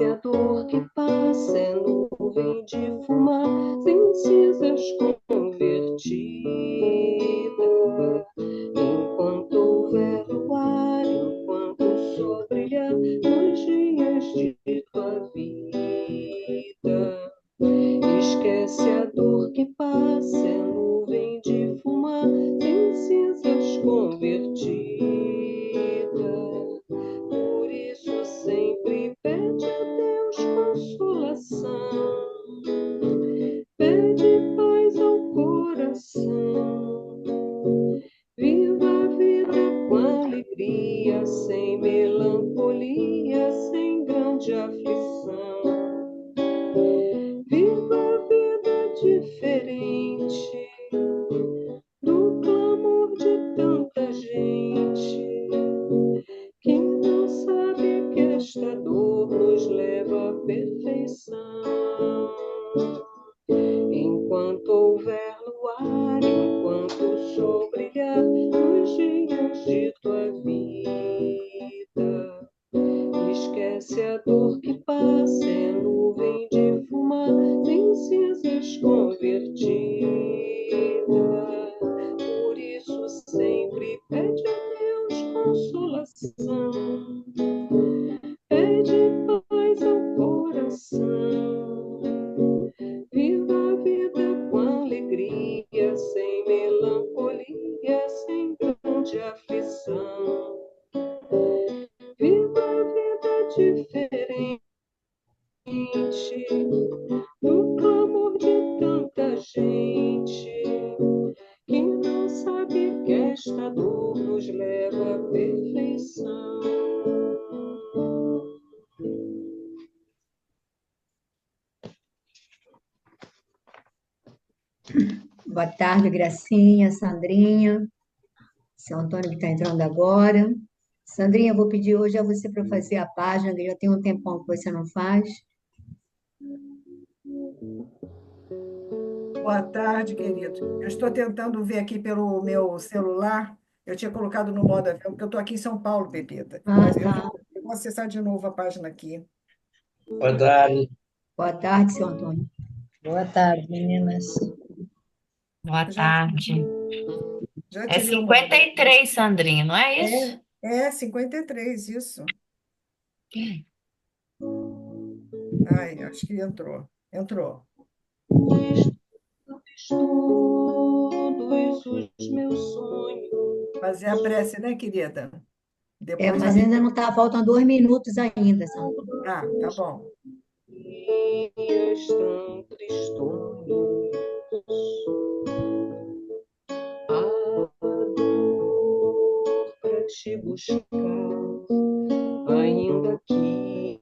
Esquece a dor que passa, é nuvem de fumaça em cinzas convertida. Enquanto houver luar, enquanto o sol brilhar nos dias de tua vida. Esquece a dor que passa, é nuvem de fumaça em cinzas convertida. Por isso sempre pede a Deus consolação, pede paz ao coração. Viva a vida com alegria, sem melancolia, sem grande aflição. Viva a vida diferente do clamor de tanta gente que não sabe que esta dor nos leva à perfeição. Enquanto houver luar, enquanto o sol brilhar nos dias de tua vida. Esquece a dor que passa, é nuvem de fumaça em cinzas convertida. Por isso sempre pede a Deus consolação, pede paz ao coração. Viva a vida com alegria, sem melancolia, sem grande aflição. Viva a vida diferente do clamor de tanta gente que não sabe que esta dor nos leva à perfeição. Boa tarde, Gracinha, Sandrinha, seu Antônio que está entrando agora. Sandrinha, eu vou pedir hoje a você para fazer a página, que já tem um tempão que você não faz. Boa tarde, querido. Eu estou tentando ver aqui pelo meu celular. Eu tinha colocado no modo avião, porque eu estou aqui em São Paulo, Pepita. Ah, Mas eu tá. vou acessar de novo a página aqui. Boa tarde. Boa tarde, seu Antônio. Boa tarde, meninas. Boa Já, tarde. já É tirei o modo. 53, Sandrinho, não é isso? É 53, isso. Ai, acho que entrou. Entrou. Todos os meus sonhos. Fazer a prece, né, querida? Depois Mas ainda não está, faltam 2 minutos ainda, seu Antônio. Ah, tá bom. Dias tão tristonhos, a dor pra te buscar, ainda aqui.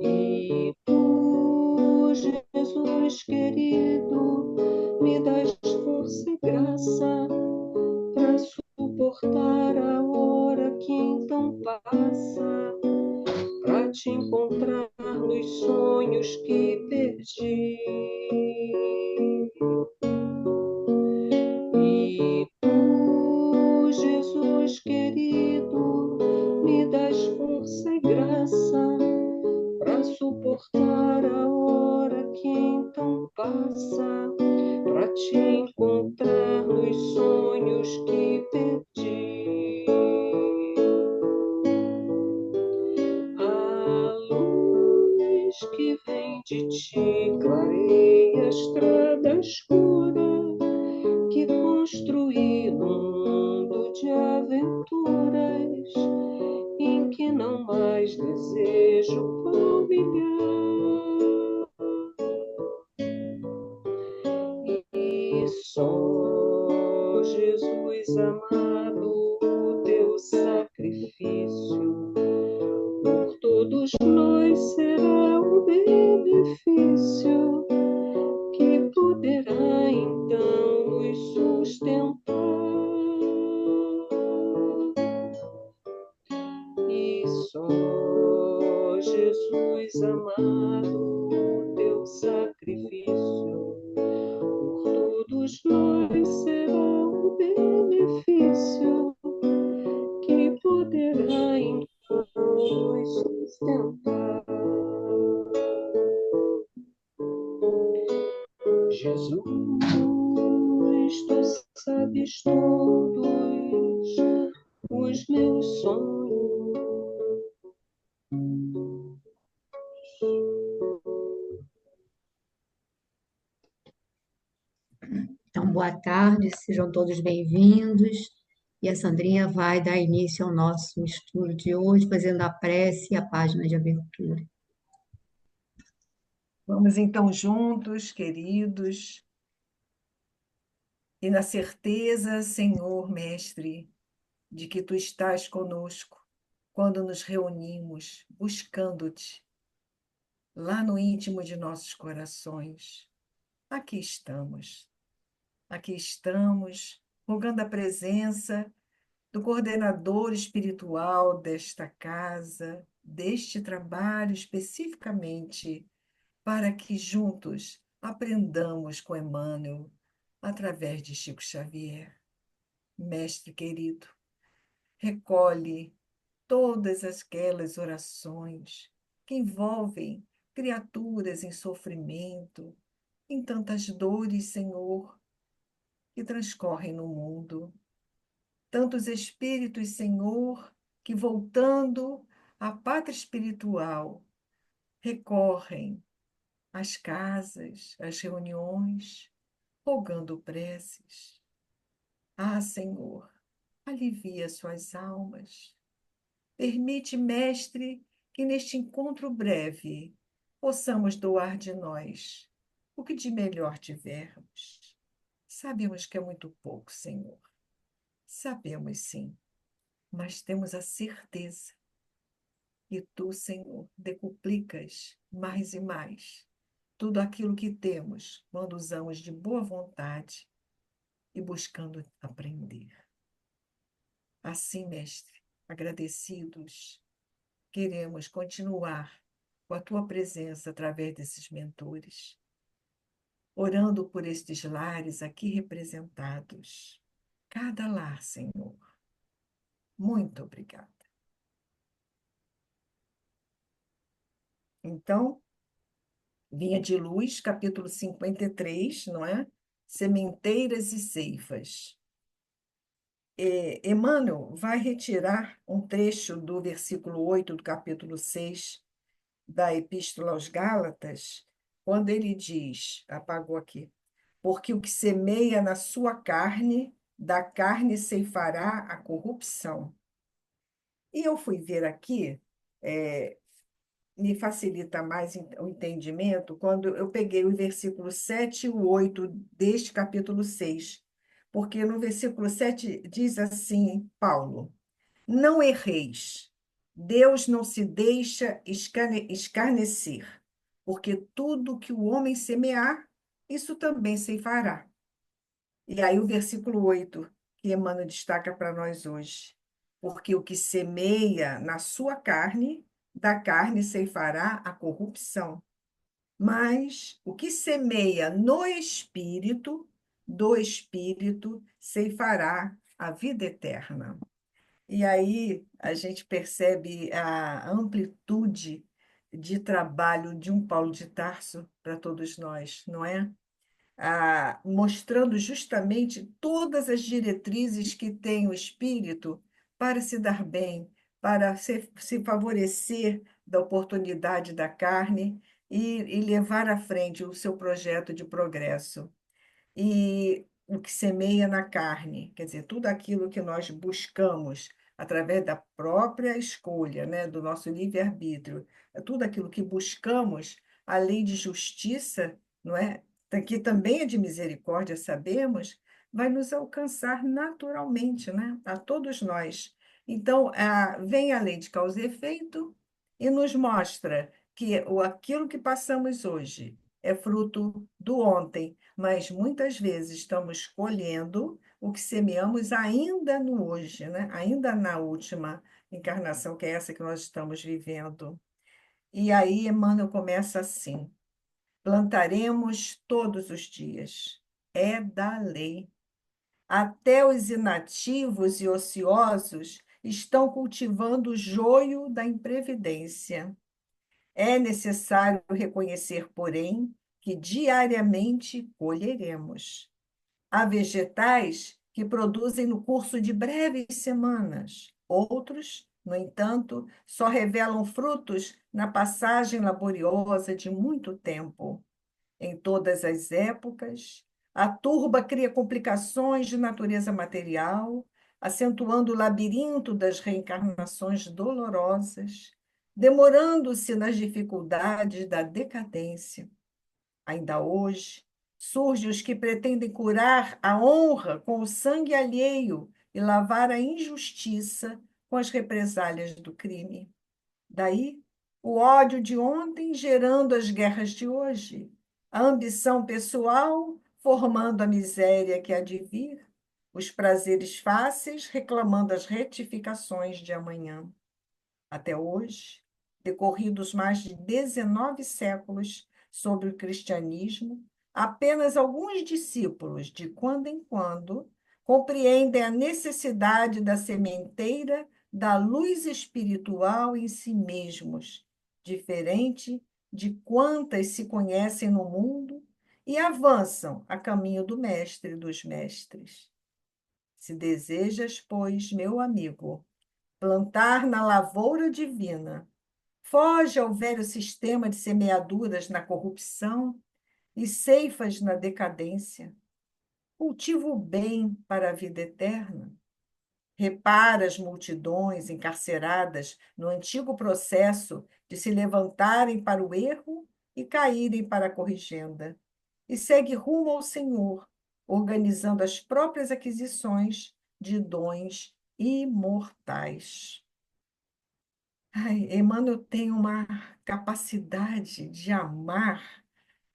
E tu, Jesus querido, me dás força e graça para suportar a hora que então passa, para te encontrar nos sonhos que perdi. E tu, Jesus querido, me dás força e graça para suportar a hora que então passa, para te encontrar nos sonhos que perdi. A luz que vem de ti clareia a estrada escura que construí num mundo de aventuras em que não mais desejo palmilhar. E só Jesus amado, o teu sacrifício por todos nós será um benefício que poderá então nos sustentar. E só Jesus amado, o teu sacrifício por todos nós será um benefício que poderá então nos sustentar. Jesus, tu sabes todos os meus sonhos. Então, boa tarde, sejam todos bem-vindos. E a Sandrinha vai dar início ao nosso estudo de hoje, fazendo a prece e a página de abertura. Vamos então juntos, queridos, e na certeza, Senhor Mestre, de que tu estás conosco quando nos reunimos buscando-te lá no íntimo de nossos corações. Aqui estamos, rogando a presença do coordenador espiritual desta casa, deste trabalho especificamente, para que juntos aprendamos com Emmanuel, através de Chico Xavier. Mestre querido, recolhe todas aquelas orações que envolvem criaturas em sofrimento, em tantas dores, Senhor, que transcorrem no mundo. Tantos espíritos, Senhor, que voltando à pátria espiritual, recorrem às casas, às reuniões, rogando preces. Ah, Senhor, alivia suas almas. Permite, Mestre, que neste encontro breve possamos doar de nós o que de melhor tivermos. Sabemos que é muito pouco, Senhor. Sabemos sim, mas temos a certeza que tu, Senhor, decuplicas mais e mais tudo aquilo que temos quando usamos de boa vontade e buscando aprender. Assim, Mestre, agradecidos, queremos continuar com a tua presença através desses mentores, orando por estes lares aqui representados. Cada lar, Senhor. Muito obrigada. Então, Vinha de Luz, capítulo 53, não é? Sementeiras e ceifas. Emmanuel vai retirar um trecho do versículo 8 do capítulo 6 da Epístola aos Gálatas, quando ele diz, apagou aqui, porque o que semeia na sua carne, da carne ceifará a corrupção. E eu fui ver aqui, me facilita mais o entendimento quando eu peguei o versículo 7 e o 8 deste capítulo 6, porque no versículo 7 diz assim, Paulo, não erreis, Deus não se deixa escarnecer, porque tudo que o homem semear, isso também ceifará. E aí o versículo 8, que Emmanuel destaca para nós hoje. Porque o que semeia na sua carne, da carne ceifará a corrupção. Mas o que semeia no espírito, do espírito ceifará a vida eterna. E aí a gente percebe a amplitude de trabalho de um Paulo de Tarso para todos nós, não é? Mostrando justamente todas as diretrizes que tem o espírito para se dar bem, para se favorecer da oportunidade da carne e levar à frente o seu projeto de progresso. E o que semeia na carne, quer dizer, tudo aquilo que nós buscamos através da própria escolha, né, do nosso livre-arbítrio, tudo aquilo que buscamos, a lei de justiça, não é? Que também é de misericórdia, sabemos, vai nos alcançar naturalmente, né? A todos nós. Então, vem a lei de causa e efeito e nos mostra que aquilo que passamos hoje é fruto do ontem, mas muitas vezes estamos colhendo o que semeamos ainda no hoje, né? Ainda na última encarnação, que é essa que nós estamos vivendo. E aí Emmanuel começa assim: plantaremos todos os dias, é da lei. Até os inativos e ociosos estão cultivando o joio da imprevidência. É necessário reconhecer, porém, que diariamente colheremos. Há vegetais que produzem no curso de breves semanas. Outros, no entanto, só revelam frutos na passagem laboriosa de muito tempo. Em todas as épocas, a turba cria complicações de natureza material, acentuando o labirinto das reencarnações dolorosas, demorando-se nas dificuldades da decadência. Ainda hoje, surgem os que pretendem curar a honra com o sangue alheio e lavar a injustiça com as represálias do crime. Daí, o ódio de ontem gerando as guerras de hoje, a ambição pessoal formando a miséria que há de vir, os prazeres fáceis reclamando as retificações de amanhã. Até hoje, decorridos mais de 19 séculos sobre o cristianismo, apenas alguns discípulos, de quando em quando, compreendem a necessidade da sementeira da luz espiritual em si mesmos, diferente de quantas se conhecem no mundo, e avançam a caminho do Mestre dos Mestres. Se desejas, pois, meu amigo, plantar na lavoura divina, foge ao velho sistema de semeaduras na corrupção e ceifas na decadência. Cultiva o bem para a vida eterna. Repara as multidões encarceradas no antigo processo de se levantarem para o erro e caírem para a corrigenda. E segue rumo ao Senhor, organizando as próprias aquisições de dons imortais. Ai, Emmanuel tem uma capacidade de amar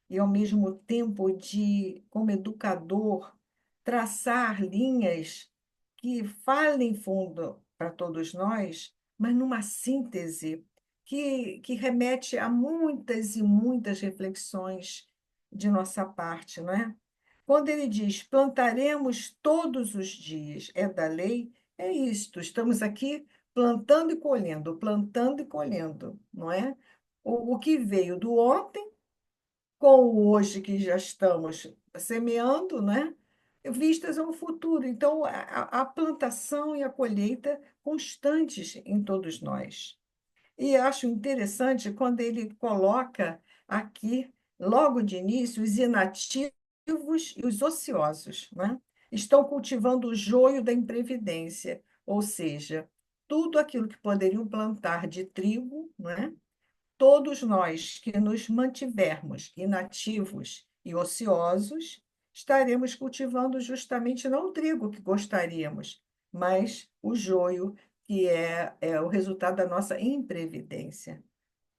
e, ao mesmo tempo, de, como educador, traçar linhas que falem fundo para todos nós, mas numa síntese que remete a muitas e muitas reflexões de nossa parte, não é? Quando ele diz plantaremos todos os dias, é da lei, é isto, estamos aqui plantando e colhendo, não é? O que veio do ontem com o hoje que já estamos semeando, né? Vistas ao futuro. Então, a plantação e a colheita constantes em todos nós. E acho interessante quando ele coloca aqui, logo de início, os inativos e os ociosos, né? Estão cultivando o joio da imprevidência, ou seja, tudo aquilo que poderiam plantar de trigo, né? Todos nós que nos mantivermos inativos e ociosos, estaremos cultivando justamente não o trigo que gostaríamos, mas o joio, que é o resultado da nossa imprevidência.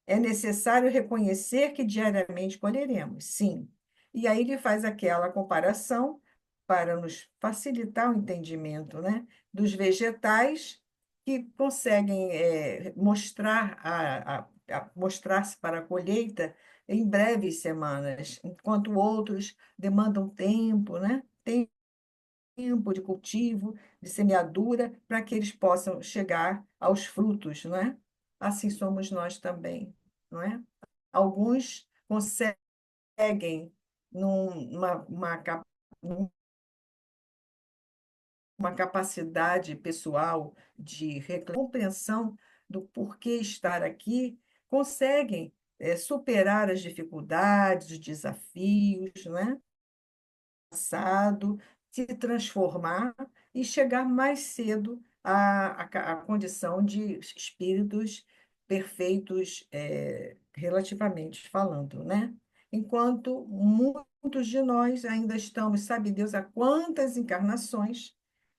É necessário reconhecer que diariamente colheremos, sim. E aí ele faz aquela comparação para nos facilitar o entendimento, né, dos vegetais que conseguem mostrar mostrar-se para a colheita em breves semanas, enquanto outros demandam tempo, né? Tempo de cultivo, de semeadura, para que eles possam chegar aos frutos, não é? Assim somos nós também, não é? Alguns conseguem, numa uma capacidade pessoal de compreensão do porquê estar aqui, conseguem superar as dificuldades, os desafios, não é? Passado, se transformar e chegar mais cedo à condição de espíritos perfeitos, relativamente falando, né? Enquanto muitos de nós ainda estamos, sabe Deus, há quantas encarnações,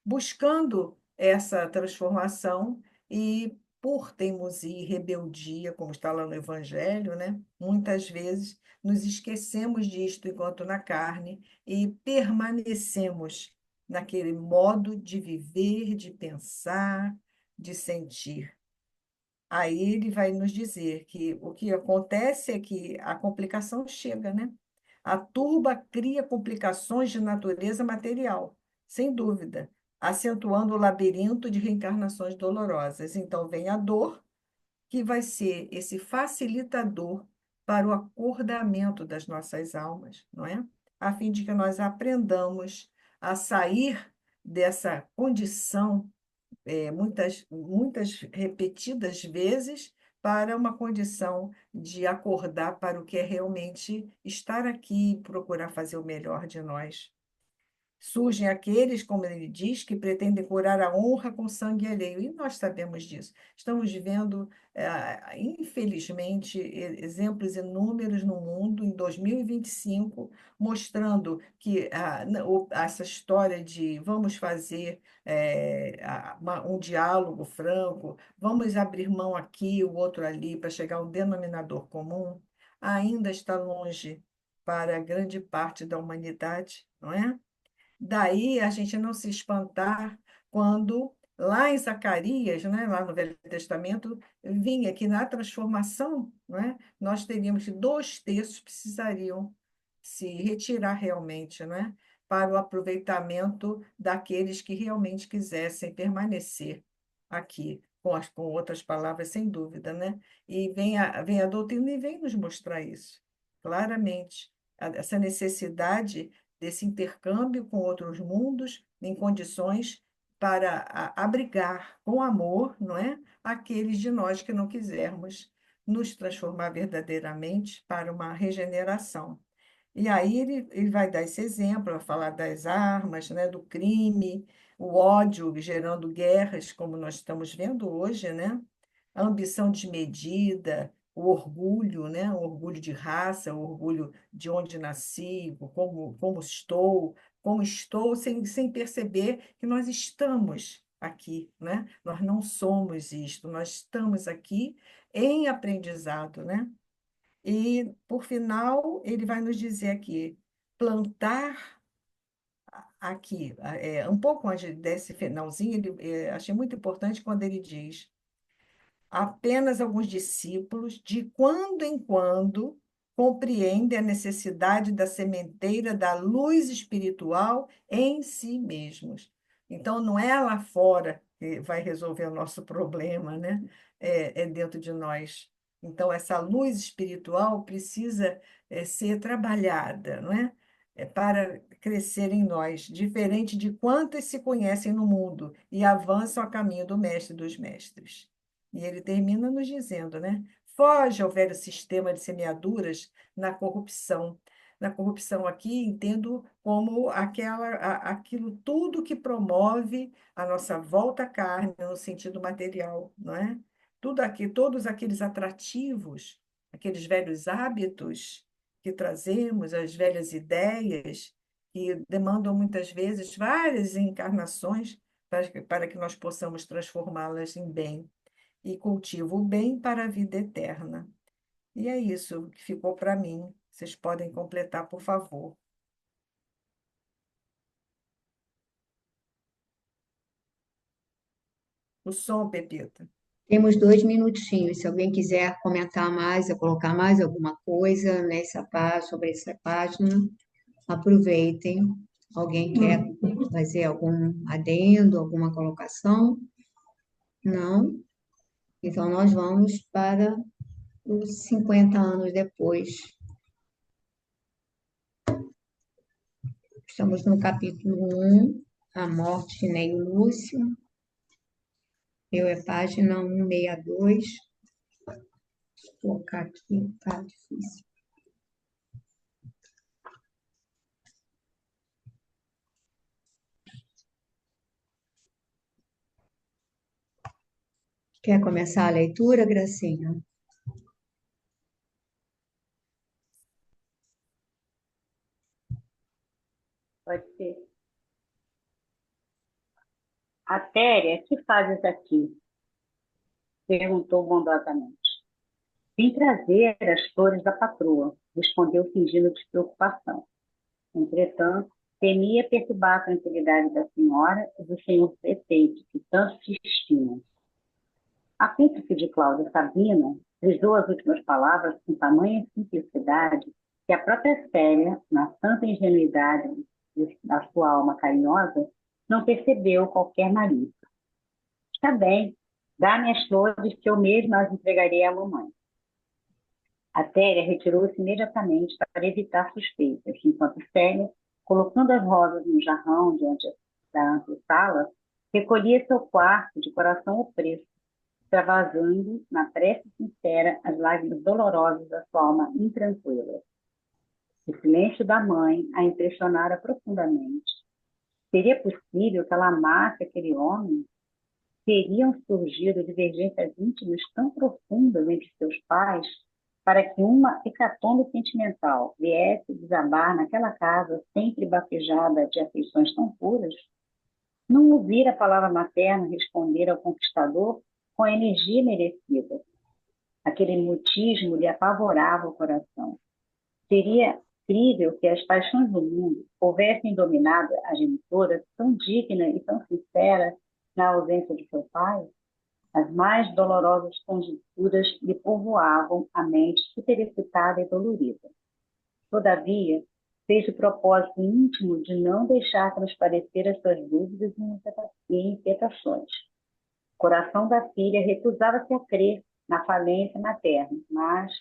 buscando essa transformação e, por teimosia e rebeldia, como está lá no Evangelho, né? Muitas vezes nos esquecemos disto enquanto na carne e permanecemos naquele modo de viver, de pensar, de sentir. Aí ele vai nos dizer que o que acontece é que a complicação chega, né? A turba cria complicações de natureza material, sem dúvida, acentuando o labirinto de reencarnações dolorosas. Então, vem a dor, que vai ser esse facilitador para o acordamento das nossas almas, não é? A fim de que nós aprendamos a sair dessa condição, muitas repetidas vezes, para uma condição de acordar para o que é realmente estar aqui e procurar fazer o melhor de nós. Surgem aqueles, como ele diz, que pretendem curar a honra com sangue alheio. E nós sabemos disso. Estamos vendo, infelizmente, exemplos inúmeros no mundo, em 2025, mostrando que essa história de vamos fazer um diálogo franco, vamos abrir mão aqui, o outro ali, para chegar a um denominador comum, ainda está longe para grande parte da humanidade, não é? Daí a gente não se espantar quando, lá em Zacarias, né, lá no Velho Testamento, vinha que na transformação, né, nós teríamos que 2/3 precisariam se retirar realmente, né, para o aproveitamento daqueles que realmente quisessem permanecer aqui, com outras palavras, sem dúvida, né? E vem a doutrina e vem nos mostrar isso, claramente, essa necessidade desse intercâmbio com outros mundos em condições para abrigar com amor, não é? Aqueles de nós que não quisermos nos transformar verdadeiramente para uma regeneração. E aí ele vai dar esse exemplo, vai falar das armas, né, do crime, o ódio gerando guerras, como nós estamos vendo hoje, né? A ambição desmedida, o orgulho, né? O orgulho de raça, o orgulho de onde nasci, como estou, sem perceber que nós estamos aqui, né? Nós não somos isto, nós estamos aqui em aprendizado, né? E, por final, ele vai nos dizer aqui, plantar aqui, um pouco antes desse finalzinho, achei muito importante quando ele diz: apenas alguns discípulos, de quando em quando, compreendem a necessidade da sementeira da luz espiritual em si mesmos. Então, não é lá fora que vai resolver o nosso problema, né? É dentro de nós. Então, essa luz espiritual precisa ser trabalhada, não é? Para crescer em nós, diferente de quantos se conhecem no mundo e avançam a caminho do mestre dos mestres. E ele termina nos dizendo, né? Foge ao velho sistema de semeaduras na corrupção. Na corrupção aqui, entendo como aquilo tudo que promove a nossa volta à carne no sentido material, não é? Tudo aqui, todos aqueles atrativos, aqueles velhos hábitos que trazemos, as velhas ideias, que demandam muitas vezes várias encarnações para que nós possamos transformá-las em bem e cultivo o bem para a vida eterna. E é isso que ficou para mim. Vocês podem completar, por favor. O som, Pepita. Temos 2 minutinhos. Se alguém quiser comentar mais, ou colocar mais alguma coisa nessa página, sobre essa página, aproveitem. Alguém quer fazer algum adendo, alguma colocação? Não? Então, nós vamos para os 50 anos depois. Estamos no capítulo 1, A Morte de Ney Lúcio. Eu é página 162. Vou colocar aqui, tá difícil. Quer começar a leitura, Gracinha? Pode ser. Atéria, que fazes aqui? Perguntou bondosamente. Vim trazer as flores da patroa, respondeu fingindo despreocupação. Entretanto, temia perturbar a tranquilidade da senhora e do senhor prefeito, que tanto se estimam. A príncipe de Cláudia Sabina frisou as últimas palavras com tamanha simplicidade que a própria Célia, na santa ingenuidade da sua alma carinhosa, não percebeu qualquer malícia. Está bem, dá-me as flores que eu mesma as entregarei à mamãe. A Téria retirou-se imediatamente para evitar suspeitas, enquanto Célia, colocando as rosas no jarrão diante da antessala, recolhia seu quarto de coração opresso, extravasando na prece sincera as lágrimas dolorosas da sua alma intranquila. O silêncio da mãe a impressionara profundamente. Seria possível que ela amasse aquele homem? Teriam surgido divergências íntimas tão profundas entre seus pais para que uma hecatombe sentimental viesse desabar naquela casa sempre bafejada de afeições tão puras? Não ouvir a palavra materna responder ao conquistador com a energia merecida. Aquele mutismo lhe apavorava o coração. Seria crível que as paixões do mundo houvessem dominado a genitora tão digna e tão sincera na ausência de seu pai? As mais dolorosas conjecturas lhe povoavam a mente superexcitada e dolorida. Todavia, fez o propósito íntimo de não deixar transparecer as suas dúvidas e inquietações. O coração da filha recusava-se a crer na falência materna, mas,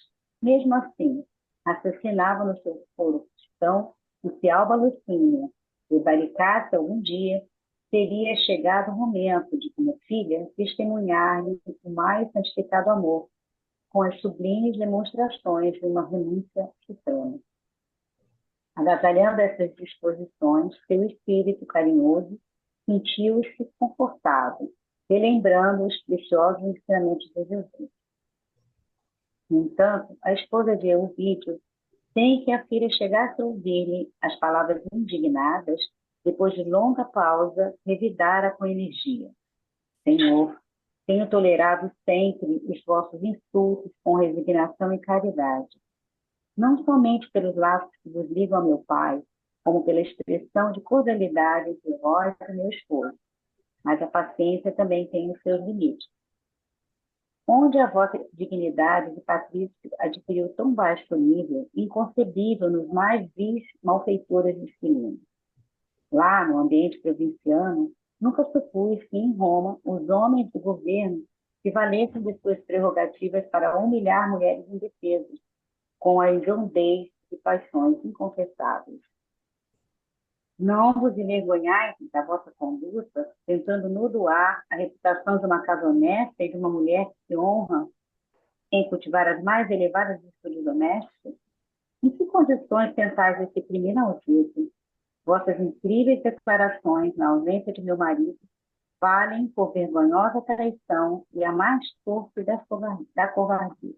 mesmo assim, raciocinava no seu foro cristão que se Alba Lucínia prevaricasse algum dia, teria chegado o momento de, como filha, testemunhar-lhe o mais santificado amor, com as sublimes demonstrações de uma renúncia suprema. Agasalhando essas disposições, seu espírito carinhoso sentiu-se confortável, relembrando os preciosos ensinamentos de Jesus. No entanto, a esposa de Euvídio, sem que a filha chegasse a ouvir-lhe as palavras indignadas, depois de longa pausa, revidara com energia: Senhor, tenho tolerado sempre os vossos insultos com resignação e caridade, não somente pelos laços que vos ligam a meu pai, como pela expressão de cordialidade entre vós e meu esposo. Mas a paciência também tem os seus limites. Onde a vossa dignidade de patrício adquiriu tão baixo nível, inconcebível nos mais vis malfeitores de Cilene. Lá, no ambiente provinciano, nunca supus que em Roma os homens do governo se valessem de suas prerrogativas para humilhar mulheres indefesas, com a hediondez de paixões inconfessáveis. Não vos envergonhais da vossa conduta, tentando nodoar a reputação de uma casa honesta e de uma mulher que se honra em cultivar as mais elevadas virtudes domésticas? Em que condições pensais esse crime inaudito? Vossas incríveis declarações na ausência de meu marido valem por vergonhosa traição e a mais torpe da covardia.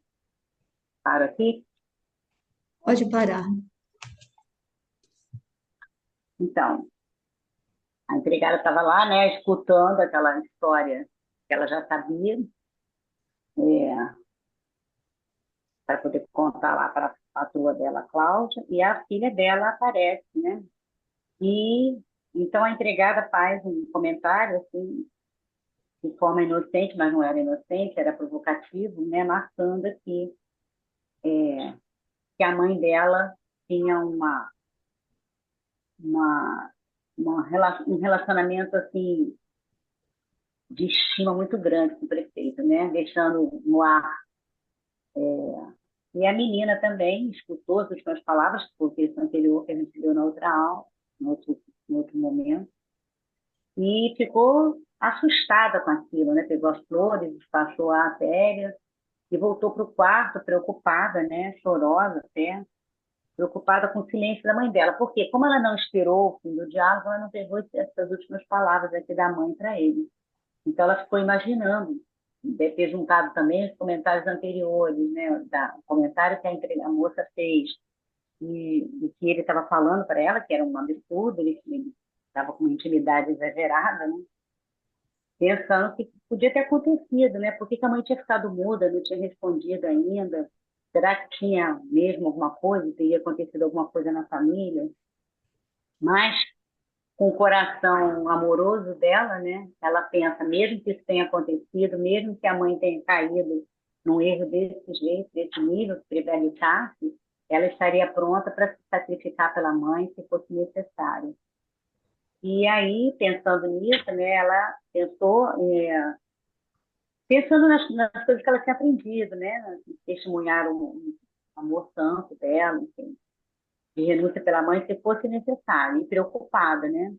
Para aqui? Pode parar. Então, a empregada estava lá, né, escutando aquela história que ela já sabia, para poder contar lá para a patroa dela, Cláudia, e a filha dela aparece, né? E então a empregada faz um comentário assim, de forma inocente, mas não era inocente, era provocativo, né, marcando aqui que a mãe dela tinha um relacionamento assim de estima muito grande com o prefeito, né? Deixando no ar. E a menina também escutou as últimas palavras, porque isso anterior que a gente deu na outra aula, no outro momento, e ficou assustada com aquilo, né? Pegou as flores, despachou a Téria e voltou para o quarto preocupada, né? Chorosa até, preocupada com o silêncio da mãe dela. Porque como ela não esperou o fim do diálogo, ela não pegou essas últimas palavras aqui da mãe para ele. Então, ela ficou imaginando, deve ter juntado também os comentários anteriores, né? O comentário que a moça fez e que ele estava falando para ela, que era um absurdo, ele estava com uma intimidade exagerada, né? Pensando que podia ter acontecido, né? Por que a mãe tinha ficado muda, não tinha respondido ainda? Será que tinha mesmo alguma coisa, teria acontecido alguma coisa na família? Mas com o coração amoroso dela, né? Ela pensa, mesmo que isso tenha acontecido, mesmo que a mãe tenha caído num erro desse jeito, desse nível, que prevaricasse, ela estaria pronta para se sacrificar pela mãe se fosse necessário. E aí, pensando nisso, né, ela pensou, pensando nas coisas que ela tinha aprendido, né, testemunhar o amor santo dela, enfim, de renúncia pela mãe, se fosse necessário, e preocupada, né?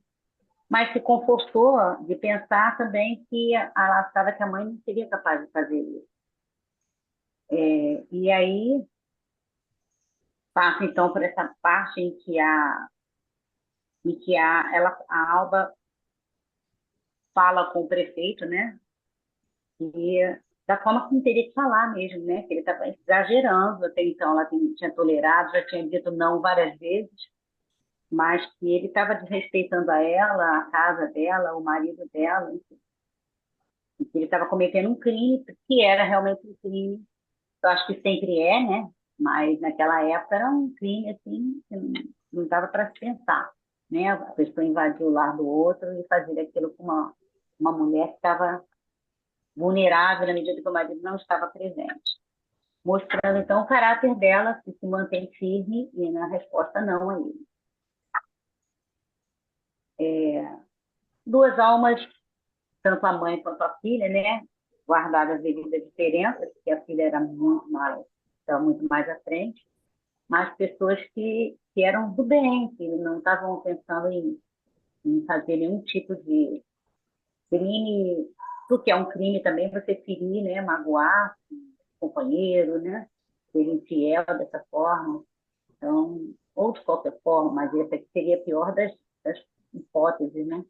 Mas se confortou de pensar também que ela achava que a mãe não seria capaz de fazer isso. E aí passa então por essa parte a Alba fala com o prefeito, né? E da forma como teria que falar mesmo, né? Que ele estava exagerando até então, ela tinha tolerado, já tinha dito não várias vezes, mas que ele estava desrespeitando a ela, a casa dela, o marido dela, enfim, e que ele estava cometendo um crime, que era realmente um crime. Eu acho que sempre é, né? Mas naquela época era um crime assim, que não dava para se pensar, né? A pessoa invadir o lar do outro e fazer aquilo com uma mulher que estava vulnerável na medida que o marido não estava presente. Mostrando então o caráter dela, que se mantém firme e na resposta não a ele. Duas almas, tanto a mãe quanto a filha, né? Guardadas as devidas diferenças, porque a filha era estava muito mais à frente, mas pessoas que eram do bem, que não estavam pensando em fazer nenhum tipo de crime, porque é um crime também você ferir, né? Magoar o companheiro, né? Ser infiel dessa forma. Então, ou de qualquer forma, mas essa aqui seria a pior das hipóteses, né?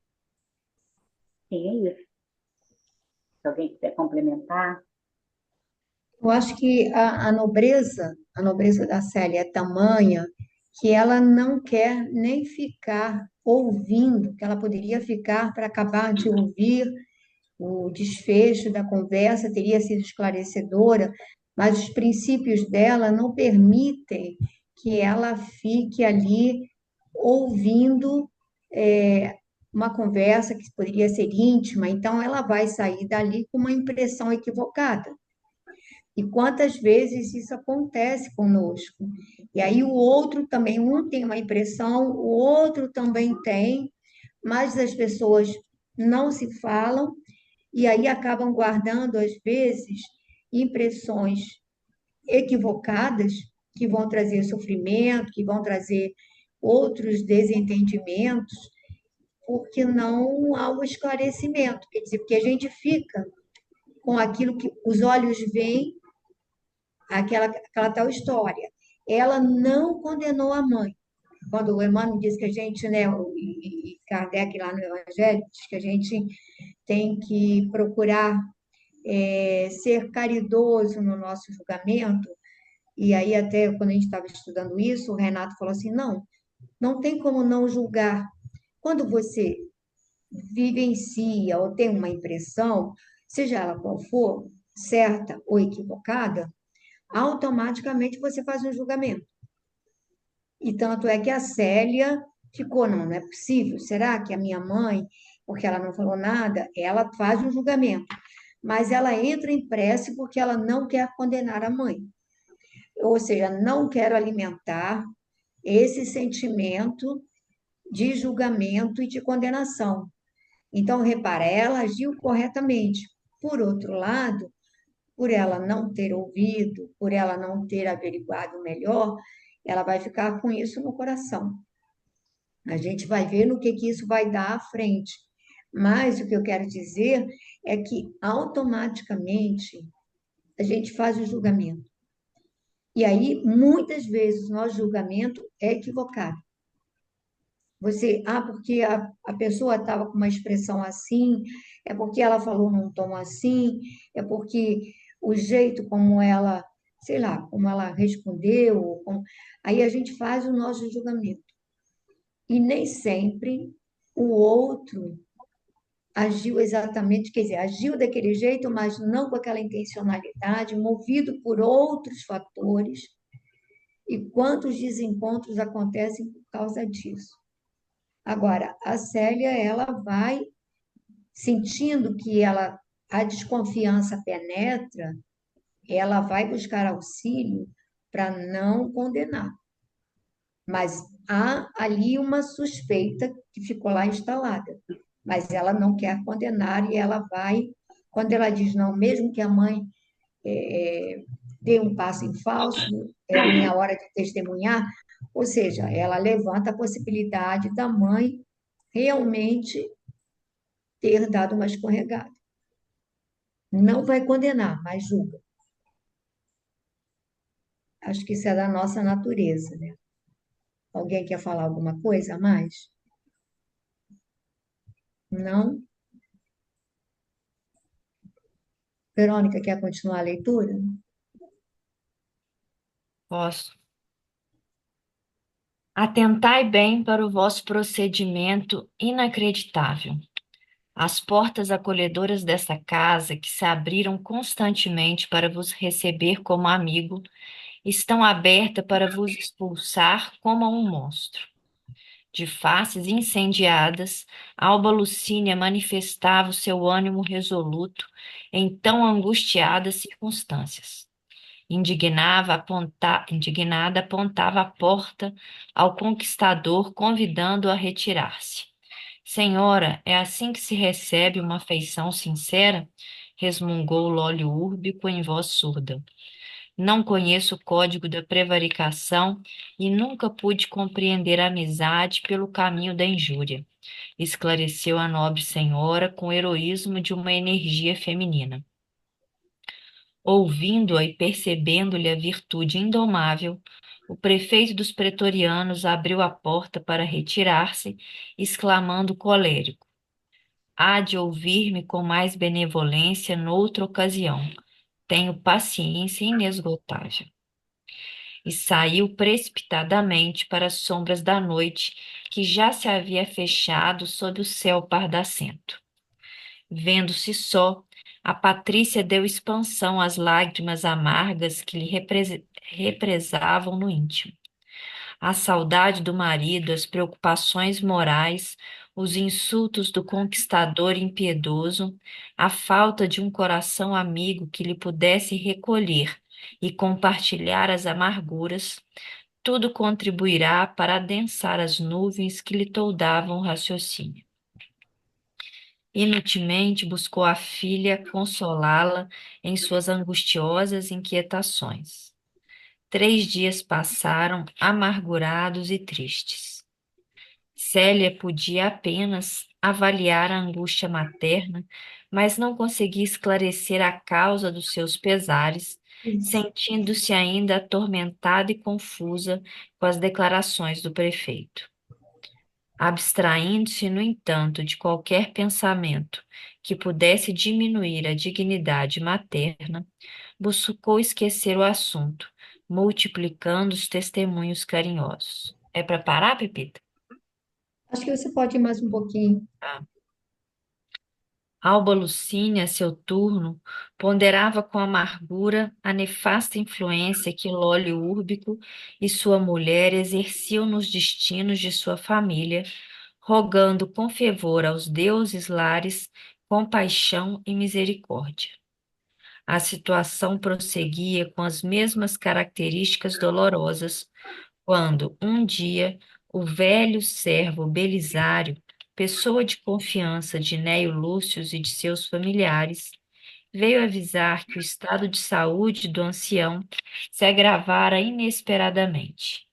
Sim, é isso. Se alguém quiser complementar. Eu acho que a nobreza da Célia é tamanha que ela não quer nem ficar ouvindo, que ela poderia ficar para acabar de ouvir o desfecho da conversa, teria sido esclarecedora, mas os princípios dela não permitem que ela fique ali ouvindo uma conversa que poderia ser íntima, então ela vai sair dali com uma impressão equivocada. E quantas vezes isso acontece conosco? E aí o outro também, um tem uma impressão, o outro também tem, mas as pessoas não se falam e aí acabam guardando, às vezes, impressões equivocadas que vão trazer sofrimento, que vão trazer outros desentendimentos, porque não há o esclarecimento. Quer dizer, porque a gente fica com aquilo que os olhos veem, aquela tal história. Ela não condenou a mãe. Quando o Emmanuel diz que a gente, né, e Kardec lá no Evangelho, diz que a gente tem que procurar ser caridoso no nosso julgamento, e aí até quando a gente estava estudando isso, o Renato falou assim, não tem como não julgar. Quando você vivencia ou tem uma impressão, seja ela qual for, certa ou equivocada, automaticamente você faz um julgamento. E tanto é que a Célia ficou, não é possível. Será que a minha mãe, porque ela não falou nada, ela faz um julgamento, mas ela entra em prece porque ela não quer condenar a mãe. Ou seja, não quero alimentar esse sentimento de julgamento e de condenação. Então, repara, ela agiu corretamente. Por outro lado, por ela não ter ouvido, por ela não ter averiguado melhor, ela vai ficar com isso no coração. A gente vai ver no que isso vai dar à frente. Mas o que eu quero dizer é que automaticamente a gente faz o julgamento. E aí, muitas vezes, o nosso julgamento é equivocado. Porque a pessoa estava com uma expressão assim, é porque ela falou num tom assim, é porque o jeito como ela, sei lá, como ela respondeu, aí a gente faz o nosso julgamento. E nem sempre o outro agiu exatamente, quer dizer, agiu daquele jeito, mas não com aquela intencionalidade, movido por outros fatores. E quantos desencontros acontecem por causa disso? Agora, a Célia, ela vai sentindo que a desconfiança penetra, ela vai buscar auxílio para não condenar. Mas há ali uma suspeita que ficou lá instalada. Mas ela não quer condenar e ela vai, quando ela diz não, mesmo que a mãe dê um passo em falso, é a minha hora de testemunhar, ou seja, ela levanta a possibilidade da mãe realmente ter dado uma escorregada. Não vai condenar, mas julga. Acho que isso é da nossa natureza, né? Alguém quer falar alguma coisa a mais? Não? Verônica, quer continuar a leitura? Posso. Atentai bem para o vosso procedimento inacreditável. As portas acolhedoras dessa casa, que se abriram constantemente para vos receber como amigo, estão abertas para vos expulsar como a um monstro. De faces incendiadas, Alba Lucínia manifestava o seu ânimo resoluto em tão angustiadas circunstâncias. Indignada, apontava a porta ao conquistador, convidando-o a retirar-se. Senhora, é assim que se recebe uma afeição sincera? Resmungou Lólio Úrbico em voz surda. Não conheço o código da prevaricação e nunca pude compreender a amizade pelo caminho da injúria, esclareceu a nobre senhora com o heroísmo de uma energia feminina. Ouvindo-a e percebendo-lhe a virtude indomável, o prefeito dos pretorianos abriu a porta para retirar-se, exclamando colérico: Há de ouvir-me com mais benevolência noutra ocasião. Tenho paciência inesgotável. E saiu precipitadamente para as sombras da noite, que já se havia fechado sob o céu pardacento. Vendo-se só, a Patrícia deu expansão às lágrimas amargas que lhe represavam no íntimo. A saudade do marido, as preocupações morais, os insultos do conquistador impiedoso, a falta de um coração amigo que lhe pudesse recolher e compartilhar as amarguras, tudo contribuirá para adensar as nuvens que lhe toldavam o raciocínio. Inutilmente buscou a filha consolá-la em suas angustiosas inquietações. 3 dias passaram amargurados e tristes. Célia podia apenas avaliar a angústia materna, mas não conseguia esclarecer a causa dos seus pesares, sentindo-se ainda atormentada e confusa com as declarações do prefeito. Abstraindo-se, no entanto, de qualquer pensamento que pudesse diminuir a dignidade materna, buscou esquecer o assunto, multiplicando os testemunhos carinhosos. É para parar, Pepita? Acho que você pode ir mais um pouquinho. Ah. Alba Lucínia, a seu turno, ponderava com amargura a nefasta influência que Lólio Úrbico e sua mulher exerciam nos destinos de sua família, rogando com fervor aos deuses lares compaixão e misericórdia. A situação prosseguia com as mesmas características dolorosas, quando, um dia, o velho servo Belisário, pessoa de confiança de Neio Lúcio e de seus familiares, veio avisar que o estado de saúde do ancião se agravara inesperadamente.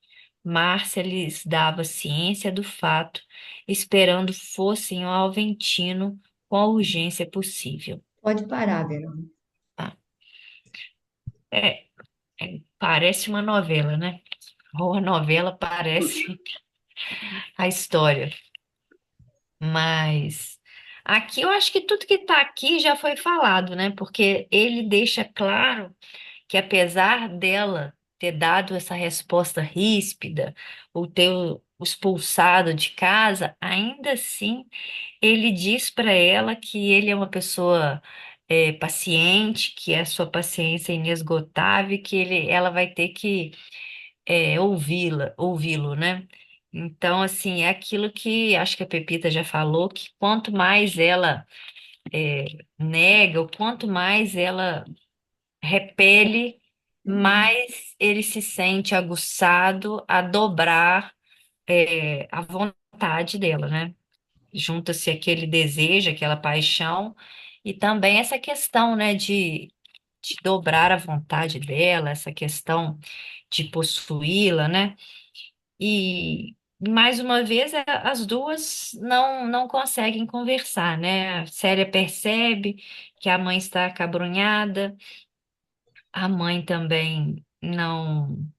Márcia lhes dava ciência do fato, esperando fossem ao Aventino com a urgência possível. Pode parar, Verônica. Tá? É, parece uma novela, né? Ou a novela parece a história. Mas aqui eu acho que tudo que está aqui já foi falado, né? Porque ele deixa claro que apesar dela ter dado essa resposta ríspida, ou ter o expulsado de casa, ainda assim ele diz para ela que ele é uma pessoa paciente, que a sua paciência é inesgotável, e que ela vai ter que ouvi-lo, né? Então, assim, é aquilo que acho que a Pepita já falou, que quanto mais ela nega, o quanto mais ela repele, mais ele se sente aguçado a dobrar a vontade dela, né? Junta-se aquele desejo, aquela paixão, e também essa questão, né, de dobrar a vontade dela, essa questão de possuí-la, né? E mais uma vez as duas não conseguem conversar, né? A Célia percebe que a mãe está acabrunhada, a mãe também não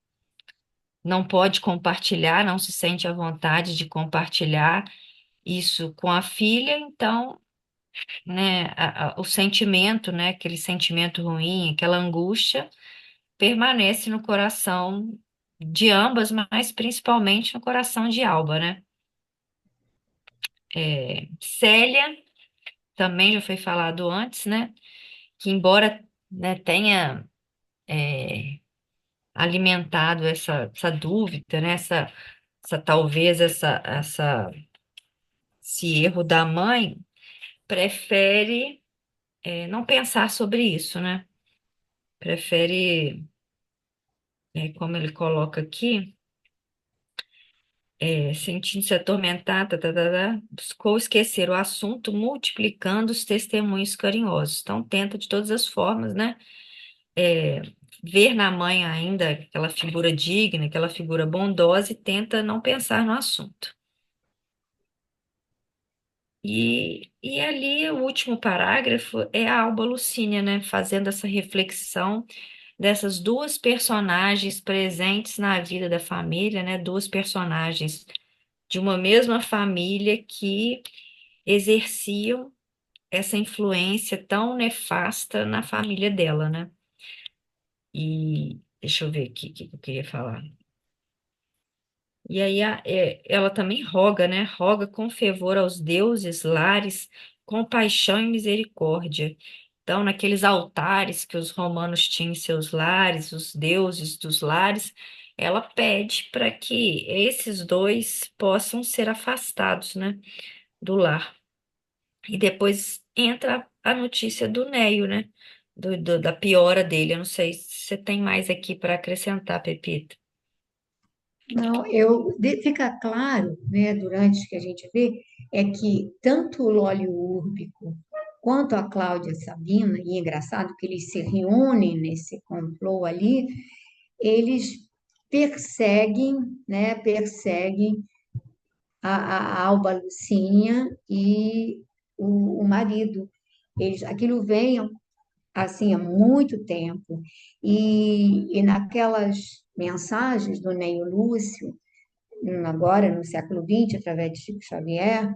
pode compartilhar, não se sente à vontade de compartilhar isso com a filha, então, né, o sentimento, né, aquele sentimento ruim, aquela angústia permanece no coração de ambas, mas principalmente no coração de Alba, né? Célia também já foi falado antes, né? Que embora, né, tenha alimentado essa dúvida, né? Talvez esse erro da mãe, prefere não pensar sobre isso, né? Prefere, como ele coloca aqui, sentindo-se atormentada, tá, tá, tá, buscou esquecer o assunto, multiplicando os testemunhos carinhosos. Então, tenta de todas as formas, né? é, Ver na mãe ainda aquela figura digna, aquela figura bondosa e tenta não pensar no assunto. E ali o último parágrafo é a Alba Lucínia, né, fazendo essa reflexão dessas duas personagens presentes na vida da família, né, duas personagens de uma mesma família que exerciam essa influência tão nefasta na família dela, né? E deixa eu ver aqui o que eu queria falar. E aí ela também roga, né? Roga com fervor aos deuses, lares, compaixão e misericórdia. Então, naqueles altares que os romanos tinham em seus lares, os deuses dos lares, ela pede para que esses dois possam ser afastados, né, do lar. E depois entra a notícia do Neio, né? Da piora dele. Eu não sei se você tem mais aqui para acrescentar, Pepita. Não, fica claro, né, durante que a gente vê, é que tanto o Lólio Úrbico quanto a Cláudia Sabina, e é engraçado que eles se reúnem nesse complô ali, eles perseguem, né, perseguem a Alba Lucínia e o marido. Aquilo vem assim há muito tempo. E naquelas mensagens do Neio Lúcio, agora no século XX, através de Chico Xavier,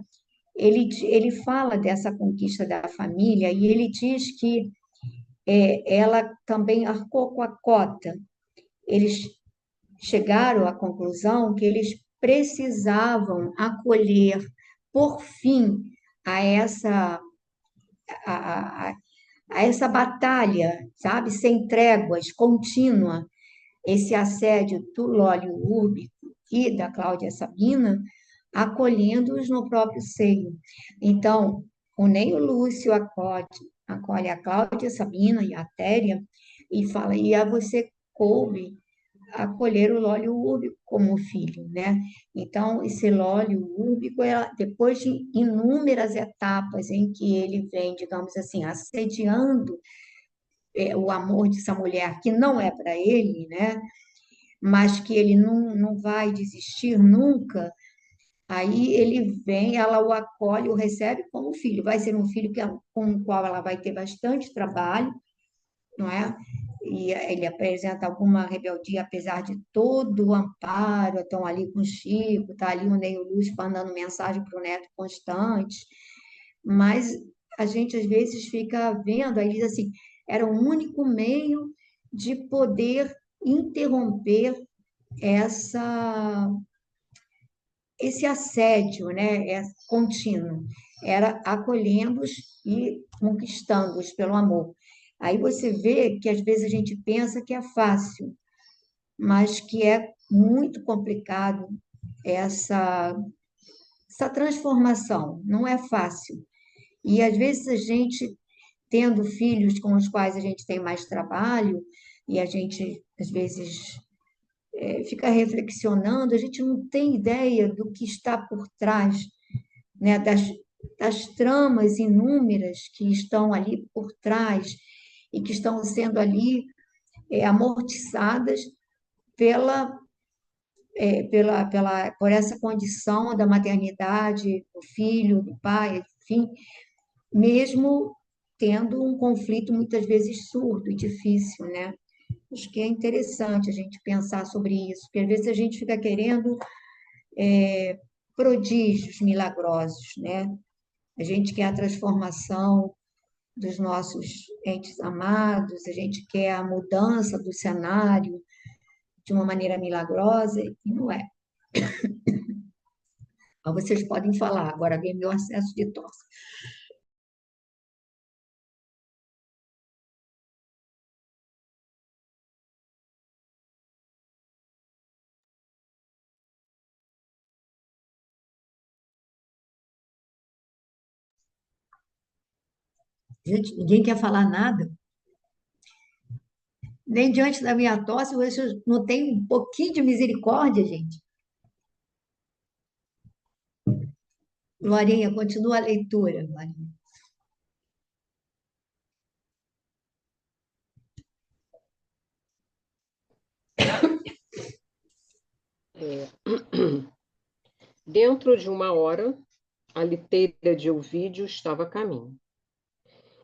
ele fala dessa conquista da família e ele diz que ela também arcou com a cota. Eles chegaram à conclusão que eles precisavam acolher, por fim, a essa, a, a, a essa batalha, sabe, sem tréguas, contínua, esse assédio do Lólio Urbi e da Cláudia Sabina, acolhendo-os no próprio seio. Então, o Neio Lúcio acolhe a Cláudia Sabina e a Téria e fala, e a você coube acolher o Lólio Úrbico como filho, né? Então, esse Lólio Úrbico, depois de inúmeras etapas em que ele vem, digamos assim, assediando o amor dessa mulher que não é para ele, né? Mas que ele não vai desistir nunca. Aí ele vem, ela o acolhe, o recebe como filho. Vai ser um filho com o qual ela vai ter bastante trabalho, não é? E ele apresenta alguma rebeldia, apesar de todo o amparo, estão ali com o Chico, está ali o Neio Luz mandando mensagem para o neto constante, mas a gente às vezes fica vendo, aí diz assim, era o único meio de poder interromper essa esse assédio, né, contínuo, era acolhendo-os e conquistando-os pelo amor. Aí você vê que às vezes a gente pensa que é fácil, mas que é muito complicado essa, essa transformação, não é fácil. E às vezes a gente, tendo filhos com os quais a gente tem mais trabalho, e a gente, às vezes, fica reflexionando, a gente não tem ideia do que está por trás, né, das tramas inúmeras que estão ali por trás e que estão sendo ali amortiçadas pela, por essa condição da maternidade, do filho, do pai, enfim, mesmo tendo um conflito muitas vezes surdo e difícil, né? Acho que é interessante a gente pensar sobre isso, porque às vezes a gente fica querendo prodígios milagrosos, né? A gente quer a transformação dos nossos entes amados, a gente quer a mudança do cenário de uma maneira milagrosa, e não é. Mas vocês podem falar, agora vem meu acesso de tosse. Gente, ninguém quer falar nada? Nem diante da minha tosse, você não tem um pouquinho de misericórdia, gente? Glorinha, continua a leitura, Glorinha. Dentro de 1 hora, a liteira de Ovídio estava a caminho.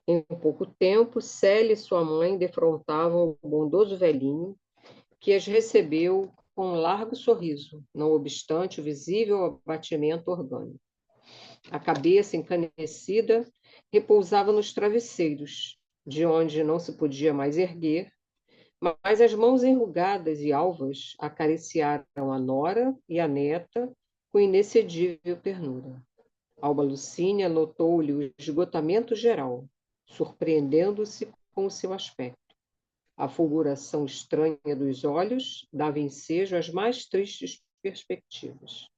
Em pouco tempo, Célia e sua mãe defrontavam o bondoso velhinho, que as recebeu com um largo sorriso, não obstante o visível abatimento orgânico. A cabeça encanecida repousava nos travesseiros, de onde não se podia mais erguer, mas as mãos enrugadas e alvas acariciaram a nora e a neta com inexcedível ternura. Alba Lucínia notou-lhe o esgotamento geral, surpreendendo-se com o seu aspecto. A fulguração estranha dos olhos dava ensejo às mais tristes perspectivas.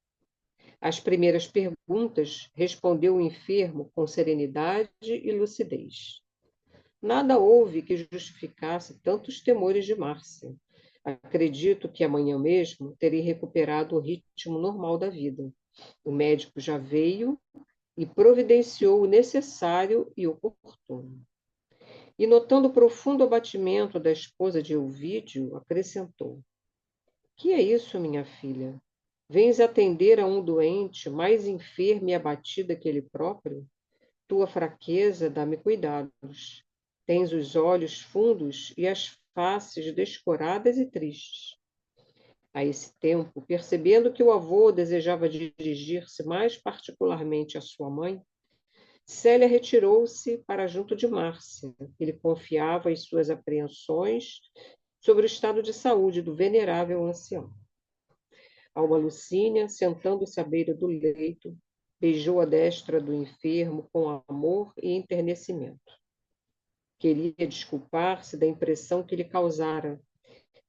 Às primeiras perguntas, respondeu o enfermo com serenidade e lucidez. Nada houve que justificasse tantos temores de Márcia. Acredito que amanhã mesmo terei recuperado o ritmo normal da vida. O médico já veio e providenciou o necessário e oportuno. E, notando o profundo abatimento da esposa de Ovídio, acrescentou: Que é isso, minha filha? Vens atender a um doente mais enfermo e abatido que ele próprio? Tua fraqueza dá-me cuidados. Tens os olhos fundos e as faces descoradas e tristes. A esse tempo, percebendo que o avô desejava dirigir-se mais particularmente à sua mãe, Célia retirou-se para junto de Márcia, que lhe confiava as suas apreensões sobre o estado de saúde do venerável ancião. Alma Lucínia, sentando-se à beira do leito, beijou a destra do enfermo com amor e enternecimento. Queria desculpar-se da impressão que lhe causara,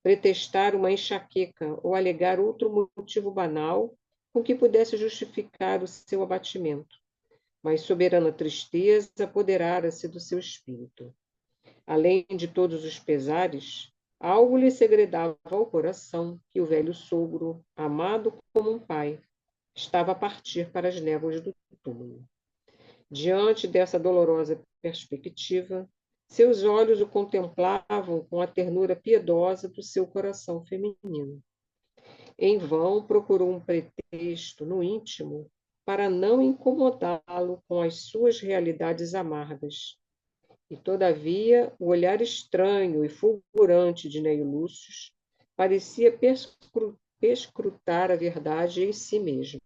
pretextar uma enxaqueca ou alegar outro motivo banal com que pudesse justificar o seu abatimento, mas soberana tristeza apoderara-se do seu espírito. Além de todos os pesares, algo lhe segredava ao coração que o velho sogro, amado como um pai, estava a partir para as névoas do túmulo. Diante dessa dolorosa perspectiva, seus olhos o contemplavam com a ternura piedosa do seu coração feminino. Em vão procurou um pretexto no íntimo para não incomodá-lo com as suas realidades amargas. E, todavia, o olhar estranho e fulgurante de Neio Lúcio parecia perscrutar a verdade em si mesma.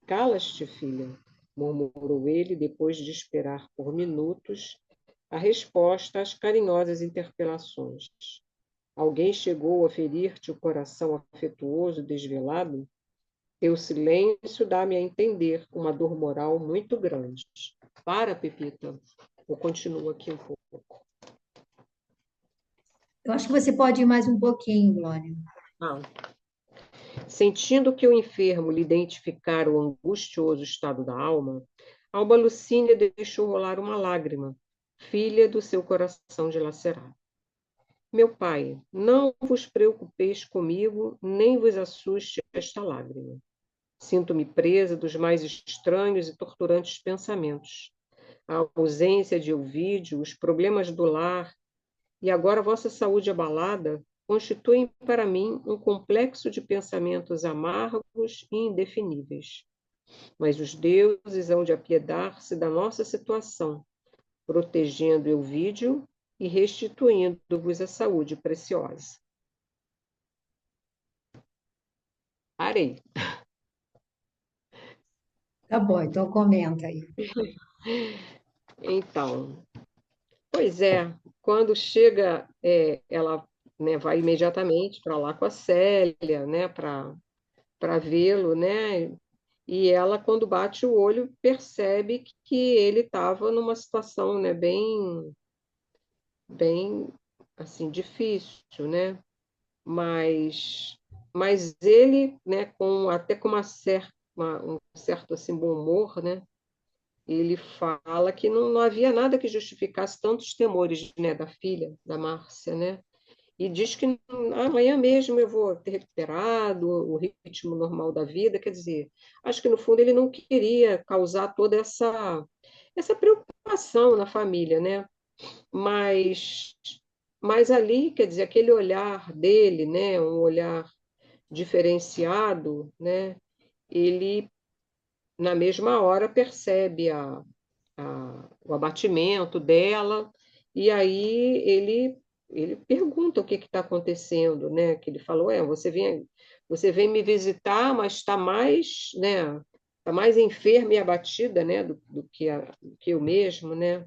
Calas-te, filha, murmurou ele, depois de esperar por minutos a resposta às carinhosas interpelações. Alguém chegou a ferir-te o coração afetuoso e desvelado? Teu silêncio dá-me a entender uma dor moral muito grande. Para, Pepita. Eu continuo aqui um pouco. Eu acho que você pode ir mais um pouquinho, Glória. Sentindo que o enfermo lhe identificara o angustioso estado da alma, Alba Lucínia deixou rolar uma lágrima, filha do seu coração dilacerado. Meu pai, não vos preocupeis comigo, nem vos assuste esta lágrima. Sinto-me presa dos mais estranhos e torturantes pensamentos. A ausência de Ovídio, os problemas do lar e agora vossa saúde abalada constituem para mim um complexo de pensamentos amargos e indefiníveis. Mas os deuses hão de apiedar-se da nossa situação, protegendo Euvídio e restituindo-vos a saúde preciosa. Parei. Tá bom, então comenta aí. Então, pois é, quando chega, ela, né, vai imediatamente para lá com a Célia, né, para vê-lo, né? E ela, quando bate o olho, percebe que ele estava numa situação, né, bem, assim, difícil, né? Mas, mas ele, né, até com um certo assim, bom humor, né? Ele fala que não havia nada que justificasse tantos temores, né, da filha, da Márcia, né? E diz que amanhã mesmo eu vou ter recuperado o ritmo normal da vida. Quer dizer, acho que no fundo ele não queria causar toda essa preocupação na família, né? Mas, mas ali, quer dizer, aquele olhar dele, né? Um olhar diferenciado, né? Ele na mesma hora percebe o abatimento dela, e aí ele pergunta o que está acontecendo, né? Que ele falou, você vem me visitar, mas está mais, né? Está mais enferma e abatida, né? Do que eu mesmo, né?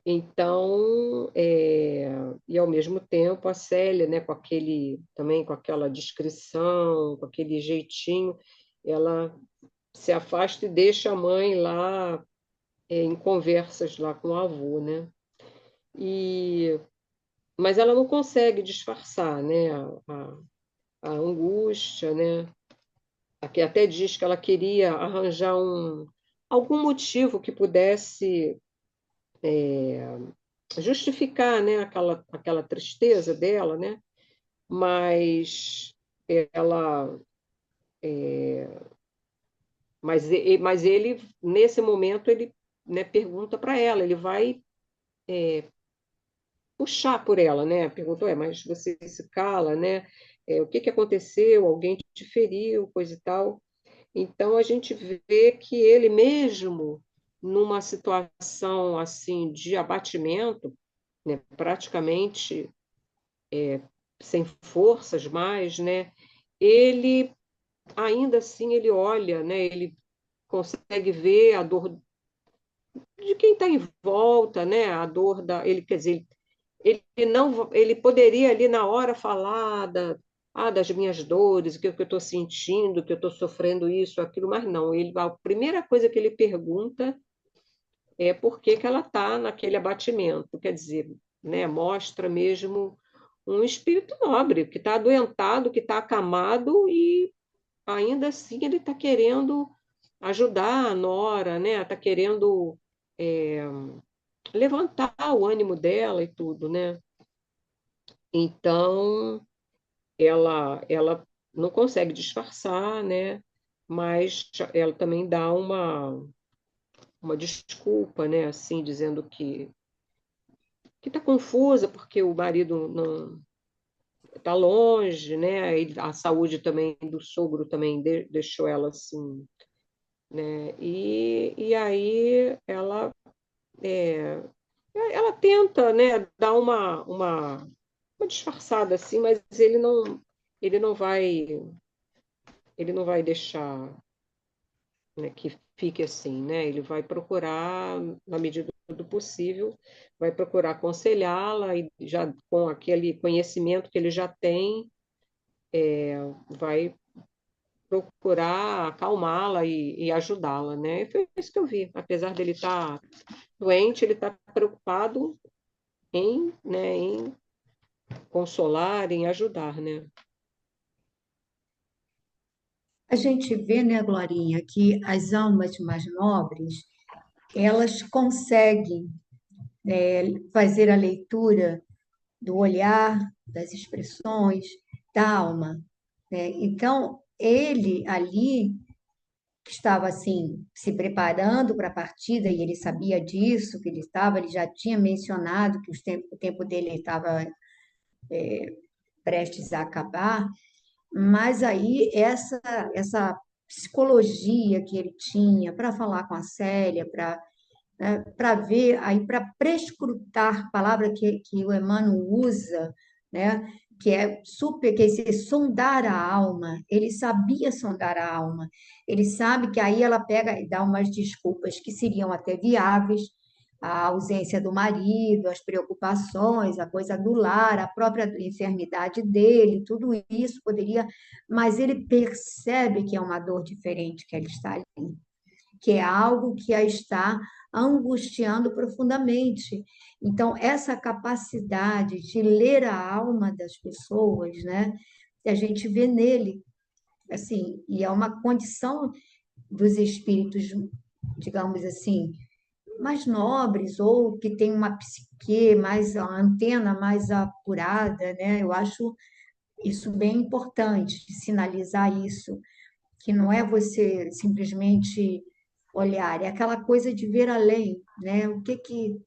Então, e ao mesmo tempo a Célia, né? Também com aquela descrição, com aquele jeitinho, ela se afasta e deixa a mãe lá em conversas lá com o avô, né? E, mas ela não consegue disfarçar, né? A angústia, né? Aqui até diz que ela queria arranjar algum motivo que pudesse justificar, né? Aquela tristeza dela, né? Mas ela, mas ele nesse momento ele, né, pergunta para ela, ele vai puxar por ela, né? Perguntou, mas você se cala, né? O que que aconteceu? Alguém te feriu, coisa e tal. Então a gente vê que ele mesmo numa situação assim de abatimento, né? Praticamente sem forças mais, né? Ele ainda assim ele olha, né? Ele consegue ver a dor de quem está em volta, né? A dor ele, quer dizer, ele poderia ali na hora falar das minhas dores, o que eu estou sentindo, que eu estou sofrendo isso, aquilo, mas não. A primeira coisa que ele pergunta é por que que ela está naquele abatimento. Quer dizer, né, mostra mesmo um espírito nobre, que está adoentado, que está acamado e ainda assim ele está querendo ajudar a Nora, né? Está querendo é, levantar o ânimo dela e tudo, né? Então, ela não consegue disfarçar, né? Mas ela também dá uma desculpa, né? Assim, dizendo que está confusa porque o marido não está longe, né? E a saúde também do sogro também deixou ela assim, né? E aí é, ela tenta, né? Dar uma disfarçada assim, mas ele não vai ele não vai deixar, né, que fique assim, né? Ele vai procurar, na medida do possível, vai procurar aconselhá-la e já com aquele conhecimento que ele já tem, vai procurar acalmá-la e ajudá-la, né? E foi isso que eu vi. Apesar dele estar doente, ele está preocupado em consolar, em ajudar, né? A gente vê, né, Glorinha, que as almas mais nobres, elas conseguem fazer a leitura do olhar, das expressões, da alma, né? Então, ele ali que estava assim se preparando para a partida e ele sabia disso, que ele já tinha mencionado que o tempo dele estava prestes a acabar, mas aí essa psicologia que ele tinha para falar com a Célia, para ver, aí para prescrutar, palavra que o Emmanuel usa, né? Que é super, que é esse sondar a alma, ele sabia sondar a alma, ele sabe que aí ela pega e dá umas desculpas que seriam até viáveis, a ausência do marido, as preocupações, a coisa do lar, a própria enfermidade dele, tudo isso poderia, mas ele percebe que é uma dor diferente que ela está ali, que é algo que a está angustiando profundamente. Então, essa capacidade de ler a alma das pessoas, né, a gente vê nele, assim, e é uma condição dos espíritos, digamos assim, mais nobres ou que tem uma psique mais, a antena mais apurada, né? Eu acho isso bem importante, sinalizar isso, que não é você simplesmente olhar, é aquela coisa de ver além, né? O que que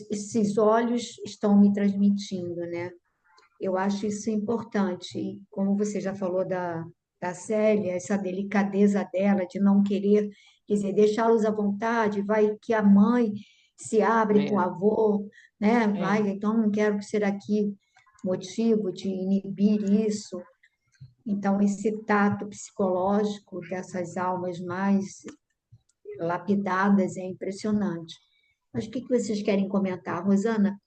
esses olhos estão me transmitindo, né? Eu acho isso importante. E como você já falou da Célia, essa delicadeza dela de não querer, quer dizer, deixá-los à vontade, vai que a mãe se abre com o É, avô, né? é. Vai, então não quero ser aqui motivo de inibir isso. Então, esse tato psicológico dessas almas mais lapidadas é impressionante. Mas o que que vocês querem comentar? Rosana,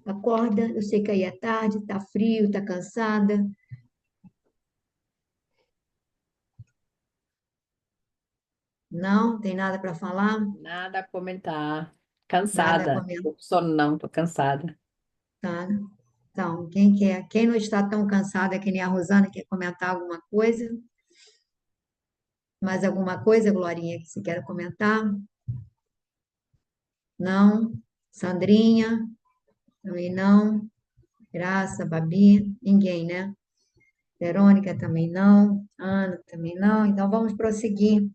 acorda, eu sei que aí é tarde, está frio, está cansada. Não, tem nada para falar? Nada a comentar. Nada a Cansada. comentar. Tô com sono não, tô cansada. Então, quem quer, quem não está tão cansada que nem a Rosana quer comentar alguma coisa? Mais alguma coisa, Glorinha, que você quer comentar? Não? Sandrinha? Também não. Graça, Babi? Ninguém, né? Verônica também não. Ana também não. Então vamos prosseguir.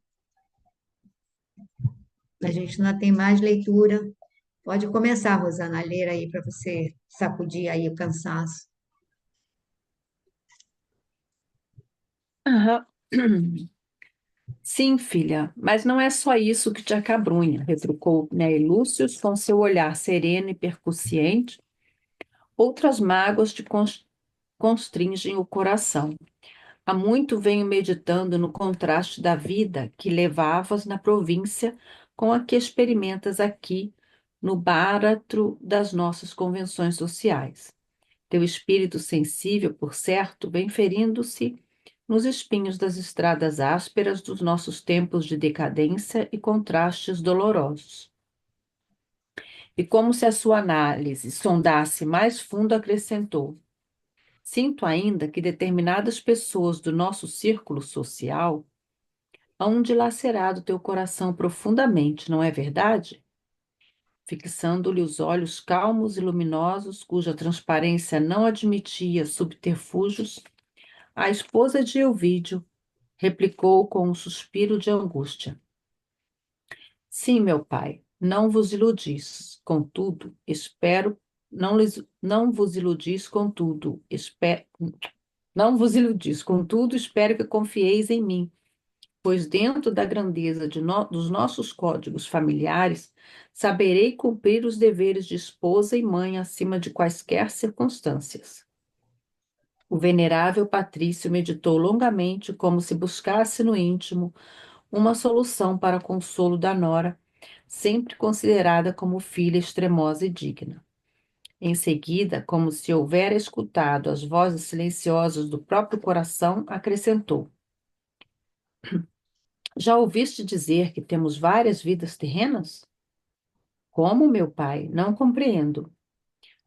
A gente ainda tem mais leitura. Pode começar, Rosana, a ler aí para você sacudir aí o cansaço. Aham. Sim, filha, mas não é só isso que te acabrunha, retrucou Ney Lúcius com seu olhar sereno e percussiente. Outras mágoas te constringem o coração. Há muito venho meditando no contraste da vida que levavas na província com a que experimentas aqui, no báratro das nossas convenções sociais. Teu espírito sensível, por certo, vem ferindo-se nos espinhos das estradas ásperas dos nossos tempos de decadência e contrastes dolorosos. E como se a sua análise sondasse mais fundo, acrescentou: sinto ainda que determinadas pessoas do nosso círculo social hão dilacerado teu coração profundamente, não é verdade? Fixando-lhe os olhos calmos e luminosos, cuja transparência não admitia subterfúgios, a esposa de Elvídio replicou com um suspiro de angústia: sim, meu pai, não vos iludis, contudo, espero, não vos iludis, contudo, não vos iludis, contudo, espero que confieis em mim, pois dentro da grandeza dos nossos códigos familiares, saberei cumprir os deveres de esposa e mãe acima de quaisquer circunstâncias. O venerável Patrício meditou longamente, como se buscasse no íntimo uma solução para consolo da nora, sempre considerada como filha extremosa e digna. Em seguida, como se houvera escutado as vozes silenciosas do próprio coração, acrescentou: já ouviste dizer que temos várias vidas terrenas? Como, meu pai? Não compreendo.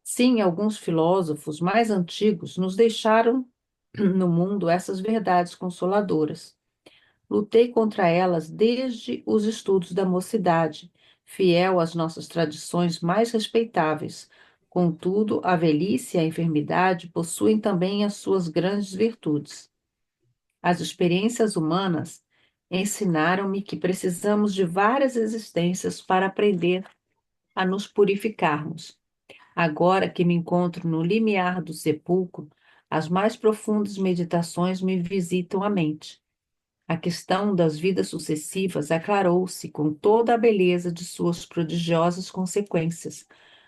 Sim, alguns filósofos mais antigos nos deixaram no mundo essas verdades consoladoras. Lutei contra elas desde os estudos da mocidade, fiel às nossas tradições mais respeitáveis, Contudo, a velhice e a enfermidade possuem também as suas grandes virtudes. As experiências humanas ensinaram-me que precisamos de várias existências para aprender a nos purificarmos. Agora que me encontro no limiar do sepulcro, as mais profundas meditações me visitam a mente. A questão das vidas sucessivas aclarou-se com toda a beleza de suas prodigiosas consequências.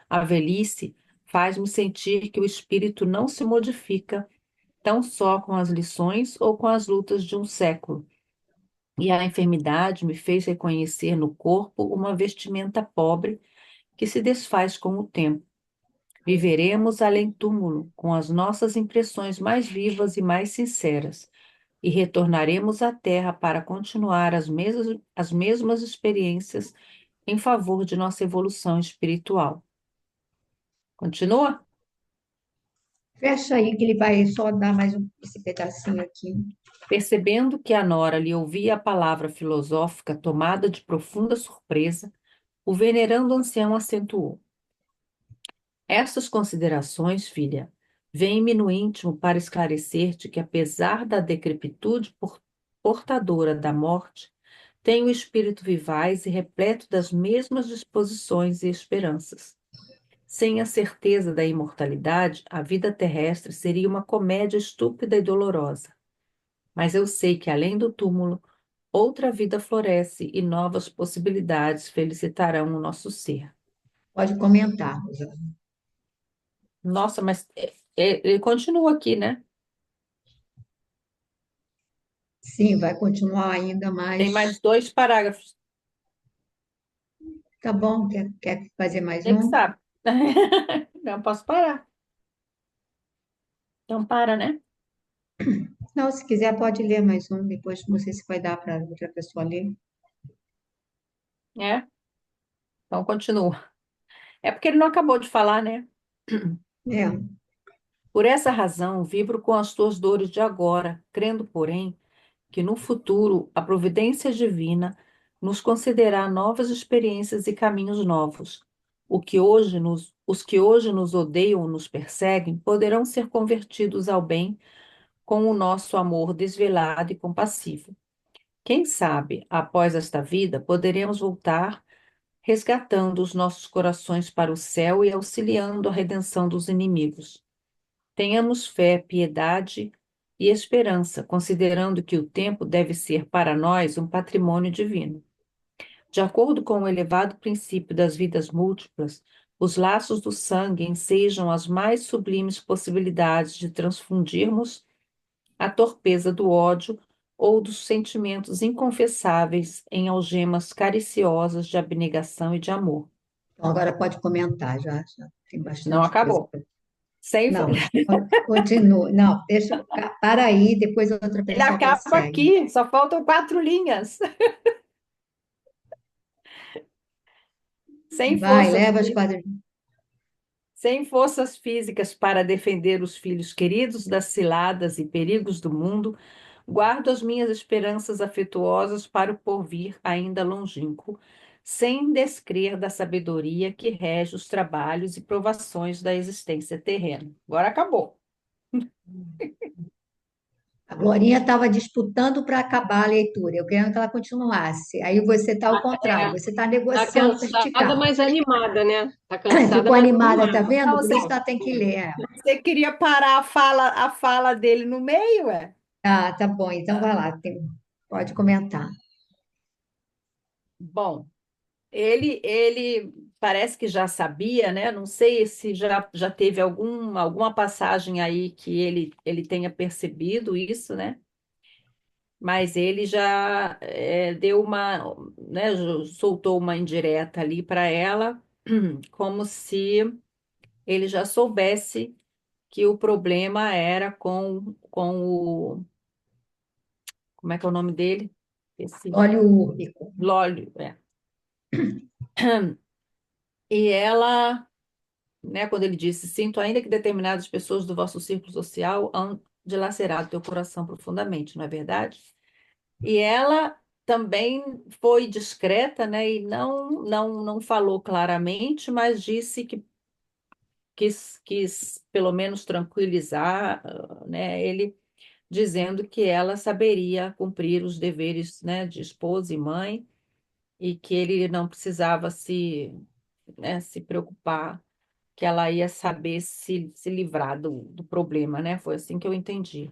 A velhice faz-me sentir que o espírito não se modifica tão só com as lições ou com as lutas de um século. E a enfermidade me fez reconhecer no corpo uma vestimenta pobre que se desfaz com o tempo. Viveremos além túmulo com as nossas impressões mais vivas e mais sinceras, e retornaremos à Terra para continuar as mesmas experiências em favor de nossa evolução espiritual. Continua? Fecha aí que ele vai só dar mais esse pedacinho aqui. Percebendo que a nora lhe ouvia a palavra filosófica tomada de profunda surpresa, o venerando ancião acentuou: Estas considerações, filha, vêm-me no íntimo para esclarecer-te que, apesar da decrepitude portadora da morte, tenho o espírito vivaz e repleto das mesmas disposições e esperanças. Sem a certeza da imortalidade, a vida terrestre seria uma comédia estúpida e dolorosa. Mas eu sei que, além do túmulo, outra vida floresce e novas possibilidades felicitarão o nosso ser. Pode comentar, Rosana. Nossa, mas ele continua aqui, né? Sim, vai continuar ainda Tem mais. mais 2 parágrafos. Tá bom, quer fazer mais Ele que um? sabe. Não posso parar. Então para, né? Não, se quiser pode ler mais um, depois não sei se vai dar para outra pessoa ler. É. Então continua. É porque ele não acabou de falar, né? É, Por essa razão, vibro com as tuas dores de agora, crendo, porém, que no futuro a providência divina nos concederá novas experiências e caminhos novos. Os que hoje nos odeiam ou nos perseguem poderão ser convertidos ao bem com o nosso amor desvelado e compassivo. Quem sabe, após esta vida, poderemos voltar resgatando os nossos corações para o céu e auxiliando a redenção dos inimigos. Tenhamos fé, piedade e esperança, considerando que o tempo deve ser para nós um patrimônio divino. De acordo com o elevado princípio das vidas múltiplas, os laços do sangue ensejam as mais sublimes possibilidades de transfundirmos a torpeza do ódio ou dos sentimentos inconfessáveis em algemas cariciosas de abnegação e de amor. então agora pode comentar, já tem Não bastante coisa. acabou. Sem... Não, continua. Não, deixa, para aí, depois outra Ele pessoa acaba prossegue. aqui, só faltam 4 linhas. Sem Vai, forças, leva as quadras. sem forças físicas para defender os filhos queridos das ciladas e perigos do mundo, guardo as minhas esperanças afetuosas para o porvir ainda longínquo, sem descrer da sabedoria que rege os trabalhos e provações da existência terrena. Agora acabou. A Glorinha estava disputando para acabar a leitura, eu queria que ela continuasse. Aí você está ao contrário, você está Tá negociando para cansada, esticar. mas animada, né? Tá cansada, Ficou mas animada, tá animada. vendo? Não, Por isso que ela tem que ler. você queria parar a fala dele no meio, é? Tá bom, então vai lá, pode comentar. Bom, ele parece que já sabia, né? Não sei se já teve alguma passagem aí que ele tenha percebido isso, né? Mas ele já deu né, soltou uma indireta ali para ela, como se ele já soubesse que o problema era com como é que é o nome dele? Esse Olha o úrbico. Lólio, é. E ela, né, quando ele disse, sinto ainda que determinadas pessoas do vosso círculo social hão dilacerado teu coração profundamente, não é verdade? E ela também foi discreta, né, e não falou claramente, mas disse que quis pelo menos tranquilizar, né, ele dizendo que ela saberia cumprir os deveres, né, de esposa e mãe e que ele não precisava se preocupar, que ela ia saber se livrar do problema, né? Foi assim que eu entendi.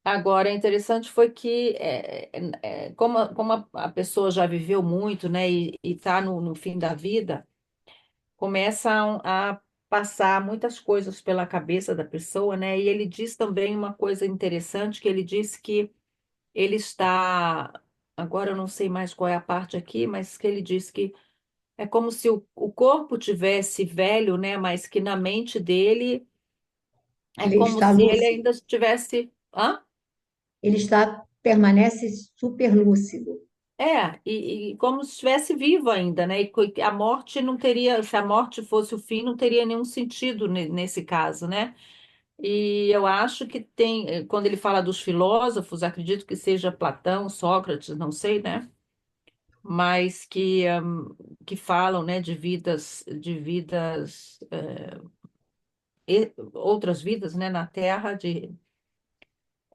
Agora, interessante foi que, como a pessoa já viveu muito, né, e está no fim da vida, começam a passar muitas coisas pela cabeça da pessoa, né? E ele diz também uma coisa interessante, que ele diz que ele está, agora eu não sei mais qual é a parte aqui, mas que ele diz que é como se o corpo tivesse velho, né? Mas que na mente dele é Ele como está se ele lúcido, ainda estivesse. Hã? permanece super lúcido. E como se estivesse vivo ainda, né? E a morte não teria, se a morte fosse o fim, não teria nenhum sentido nesse caso, né? E eu acho que tem, quando ele fala dos filósofos, acredito que seja Platão, Sócrates, não sei, né? Mas que falam, né, de vidas, outras vidas, né, na Terra,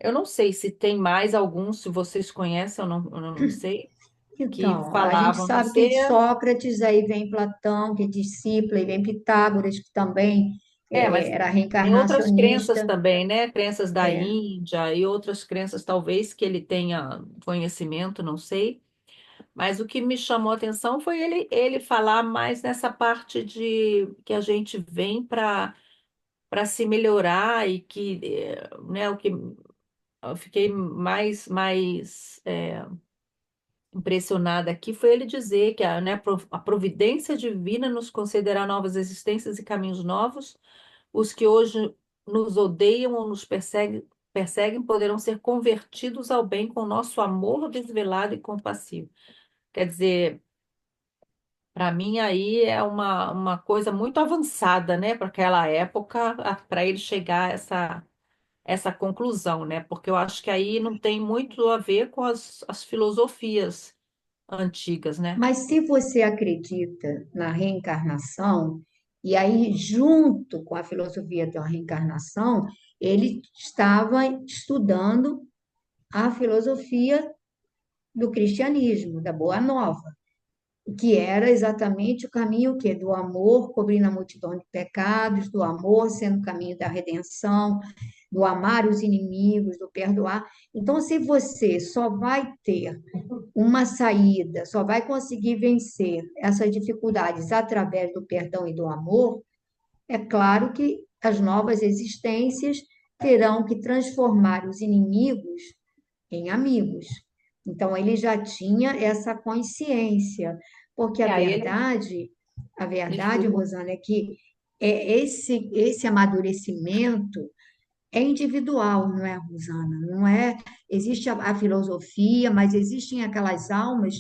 eu não sei se tem mais alguns, se vocês conhecem, eu não sei, que Então, a gente falavam, não sabe que de sei. Sócrates aí vem Platão, que é discípulo, e vem Pitágoras, que também Mas era tem outras crenças reencarnacionista. também, né? Crenças da É. Índia e outras crenças, talvez, que ele tenha conhecimento, não sei. Mas o que me chamou a atenção foi ele falar mais nessa parte de que a gente vem para se melhorar e que, né, o que eu fiquei mais impressionada aqui foi ele dizer que a providência divina nos concederá novas existências e caminhos novos. Os que hoje nos odeiam ou nos perseguem poderão ser convertidos ao bem com nosso amor desvelado e compassivo. Quer dizer, para mim aí é uma coisa muito avançada, né, para aquela época, para ele chegar a essa conclusão, né? Porque eu acho que aí não tem muito a ver com as filosofias antigas, né? Mas se você acredita na reencarnação, e aí, junto com a filosofia da reencarnação, ele estava estudando a filosofia do cristianismo, da Boa Nova, que era exatamente o caminho que do amor cobrindo a multidão de pecados, do amor sendo o caminho da redenção, do amar os inimigos, do perdoar. Então, se você só vai ter uma saída, só vai conseguir vencer essas dificuldades através do perdão e do amor, é claro que as novas existências terão que transformar os inimigos em amigos. Então, ele já tinha essa consciência, porque Aí ele, a verdade, desculpa. Rosana, é que esse amadurecimento é individual, não é, Rosana? Não é. Existe a filosofia, mas existem aquelas almas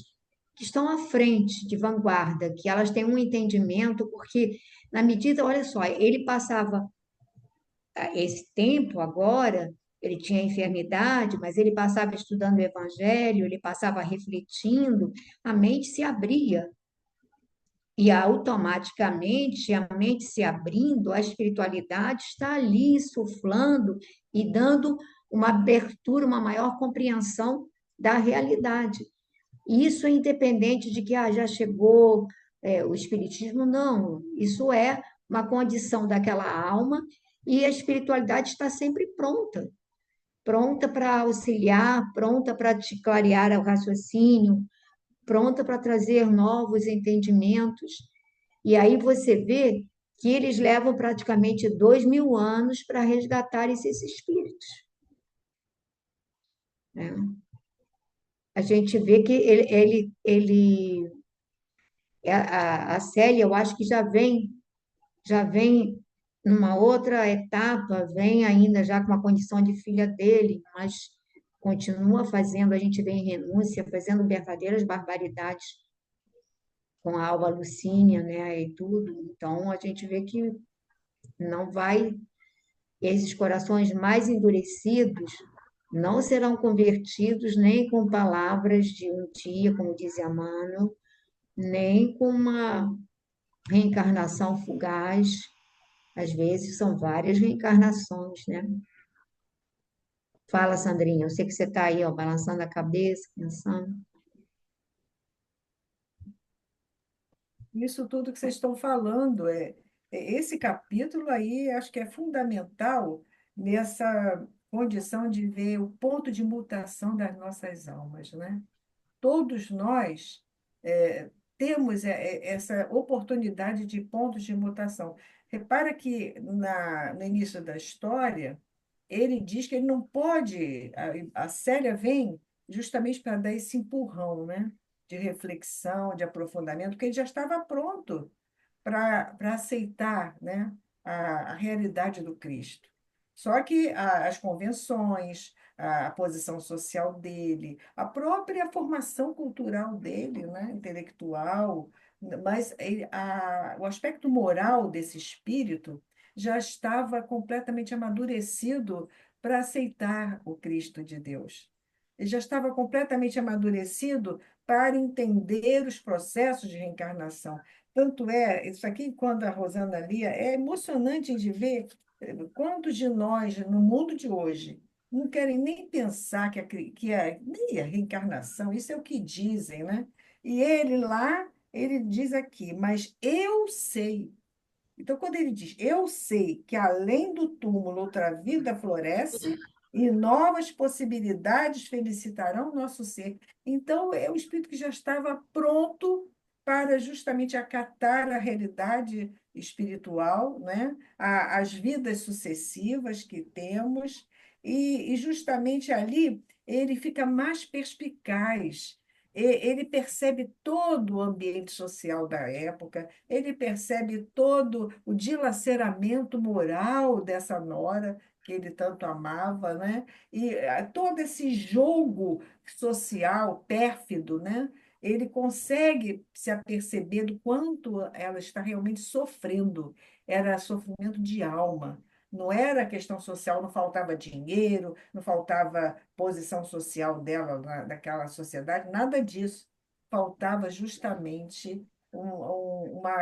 que estão à frente, de vanguarda, que elas têm um entendimento, porque, na medida, olha só, ele passava esse tempo agora, ele tinha enfermidade, mas ele passava estudando o Evangelho, ele passava refletindo, a mente se abria. E automaticamente, a mente se abrindo, a espiritualidade está ali suflando e dando uma abertura, uma maior compreensão da realidade. E isso é independente de que já chegou o espiritismo, não. Isso é uma condição daquela alma e a espiritualidade está sempre pronta, pronta para auxiliar, pronta para te clarear o raciocínio, pronta para trazer novos entendimentos. E aí você vê que eles levam praticamente 2.000 anos para resgatar esses espíritos, né? A gente vê que a Célia, eu acho que já vem numa outra etapa, vem ainda já com a condição de filha dele, mas continua fazendo, a gente vê em renúncia, fazendo verdadeiras barbaridades com a Alba Lucínia, né, e tudo. Então, a gente vê que não vai, esses corações mais endurecidos não serão convertidos nem com palavras de um dia, como dizia Emmanuel, nem com reencarnação fugaz, às vezes são várias reencarnações, né? Fala, Sandrinha, eu sei que você está aí, ó, balançando a cabeça, pensando. Isso tudo que vocês estão falando, esse capítulo aí acho que é fundamental nessa condição de ver o ponto de mutação das nossas almas, né? Todos nós temos essa oportunidade de pontos de mutação. Repara que no início da história, ele diz que ele não pode, a Célia vem justamente para dar esse empurrão, né? De reflexão, de aprofundamento, porque ele já estava pronto para aceitar, né, a realidade do Cristo. Só que as convenções, a posição social dele, a própria formação cultural dele, né, intelectual, mas o aspecto moral desse espírito já estava completamente amadurecido para aceitar o Cristo de Deus. Ele já estava completamente amadurecido para entender os processos de reencarnação. Tanto é, isso aqui, quando a Rosana lia, é emocionante de ver quantos de nós, no mundo de hoje, não querem nem pensar nem a reencarnação, isso é o que dizem, né? E ele lá, ele diz aqui, mas eu sei. Então, quando ele diz, eu sei que além do túmulo outra vida floresce e novas possibilidades felicitarão o nosso ser. Então, é o espírito que já estava pronto para justamente acatar a realidade espiritual, né? As vidas sucessivas que temos, e justamente ali ele fica mais perspicaz. Ele percebe todo o ambiente social da época, ele percebe todo o dilaceramento moral dessa nora que ele tanto amava, né? E todo esse jogo social pérfido, né? Ele consegue se aperceber do quanto ela está realmente sofrendo. Era sofrimento de alma. Não era questão social, não faltava dinheiro, não faltava posição social dela naquela sociedade, nada disso. Faltava justamente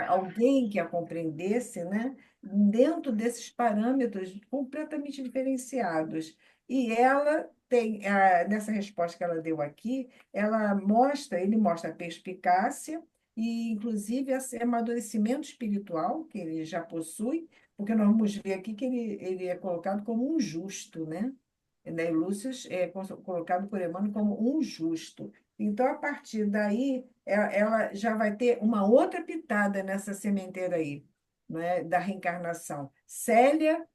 alguém que a compreendesse, né, dentro desses parâmetros completamente diferenciados. E ela tem, nessa resposta que ela deu aqui, ele mostra a perspicácia e, inclusive, esse amadurecimento espiritual que ele já possui, porque nós vamos ver aqui que ele é colocado como um justo, né? Né, Lúcio é colocado por Emmanuel como um justo. Então, a partir daí, ela já vai ter uma outra pitada nessa sementeira aí, né, da reencarnação. Célia,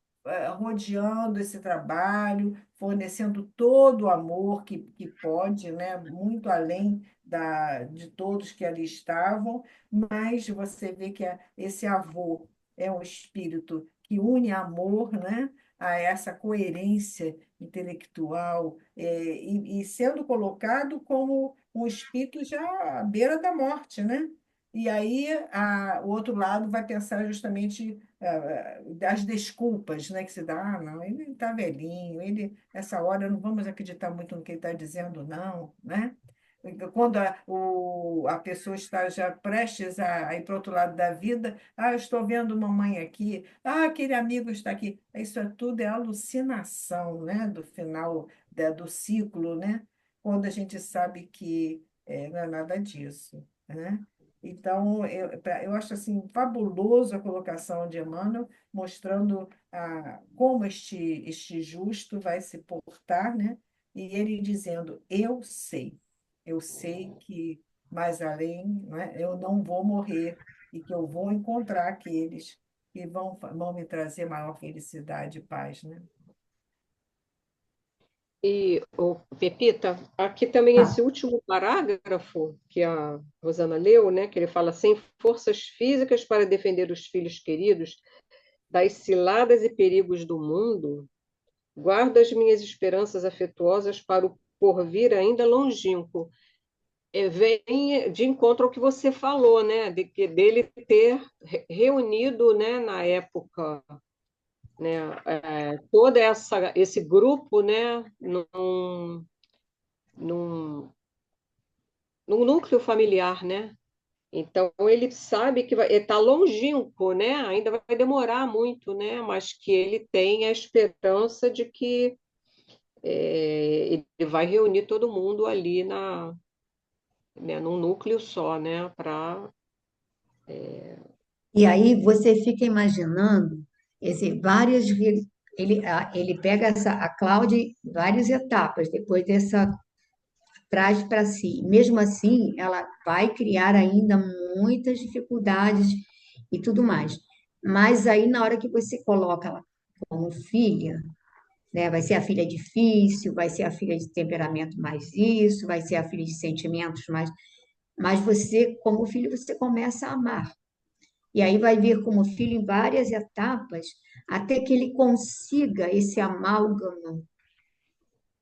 rodeando esse trabalho, fornecendo todo o amor que pode, né, muito além de todos que ali estavam, mas você vê que esse avô é um espírito que une amor, né, a essa coerência intelectual, e sendo colocado como um espírito já à beira da morte, né? E aí o outro lado vai pensar justamente das desculpas, né, que se dá, não, ele está velhinho, essa hora não vamos acreditar muito no que ele está dizendo, não, né? Quando a pessoa está já prestes a ir para o outro lado da vida, eu estou vendo mamãe aqui, aquele amigo está aqui. Isso tudo é alucinação, né, do final do ciclo, né? Quando a gente sabe que não é nada disso, né? Então, eu acho assim fabuloso a colocação de Emmanuel, mostrando como este justo vai se portar, né? E ele dizendo, eu sei que mais além, né, eu não vou morrer e que eu vou encontrar aqueles que vão me trazer maior felicidade e paz, né? E, Pepita, aqui também Ah, esse último parágrafo que a Rosana leu, né, que ele fala sem forças físicas para defender os filhos queridos das ciladas e perigos do mundo, guardo as minhas esperanças afetuosas para o porvir ainda longínquo. Vem de encontro ao que você falou, né, dele ter reunido, né, na época, né, toda esse grupo, né, num, num núcleo familiar, né? Então ele sabe que ele está longínquo, né? Ainda vai demorar muito, né? Mas que ele tem a esperança de que ele vai reunir todo mundo ali né, num núcleo só, né? E aí você fica imaginando várias ele pega a Cláudia em várias etapas depois dessa traz para si. Mesmo assim, ela vai criar ainda muitas dificuldades e tudo mais. Mas aí na hora que você coloca ela como filha, né, vai ser a filha difícil, vai ser a filha de temperamento mais isso, vai ser a filha de sentimentos mais, mas você como filho você começa a amar. E aí vai vir como filho em várias etapas, até que ele consiga esse amálgama,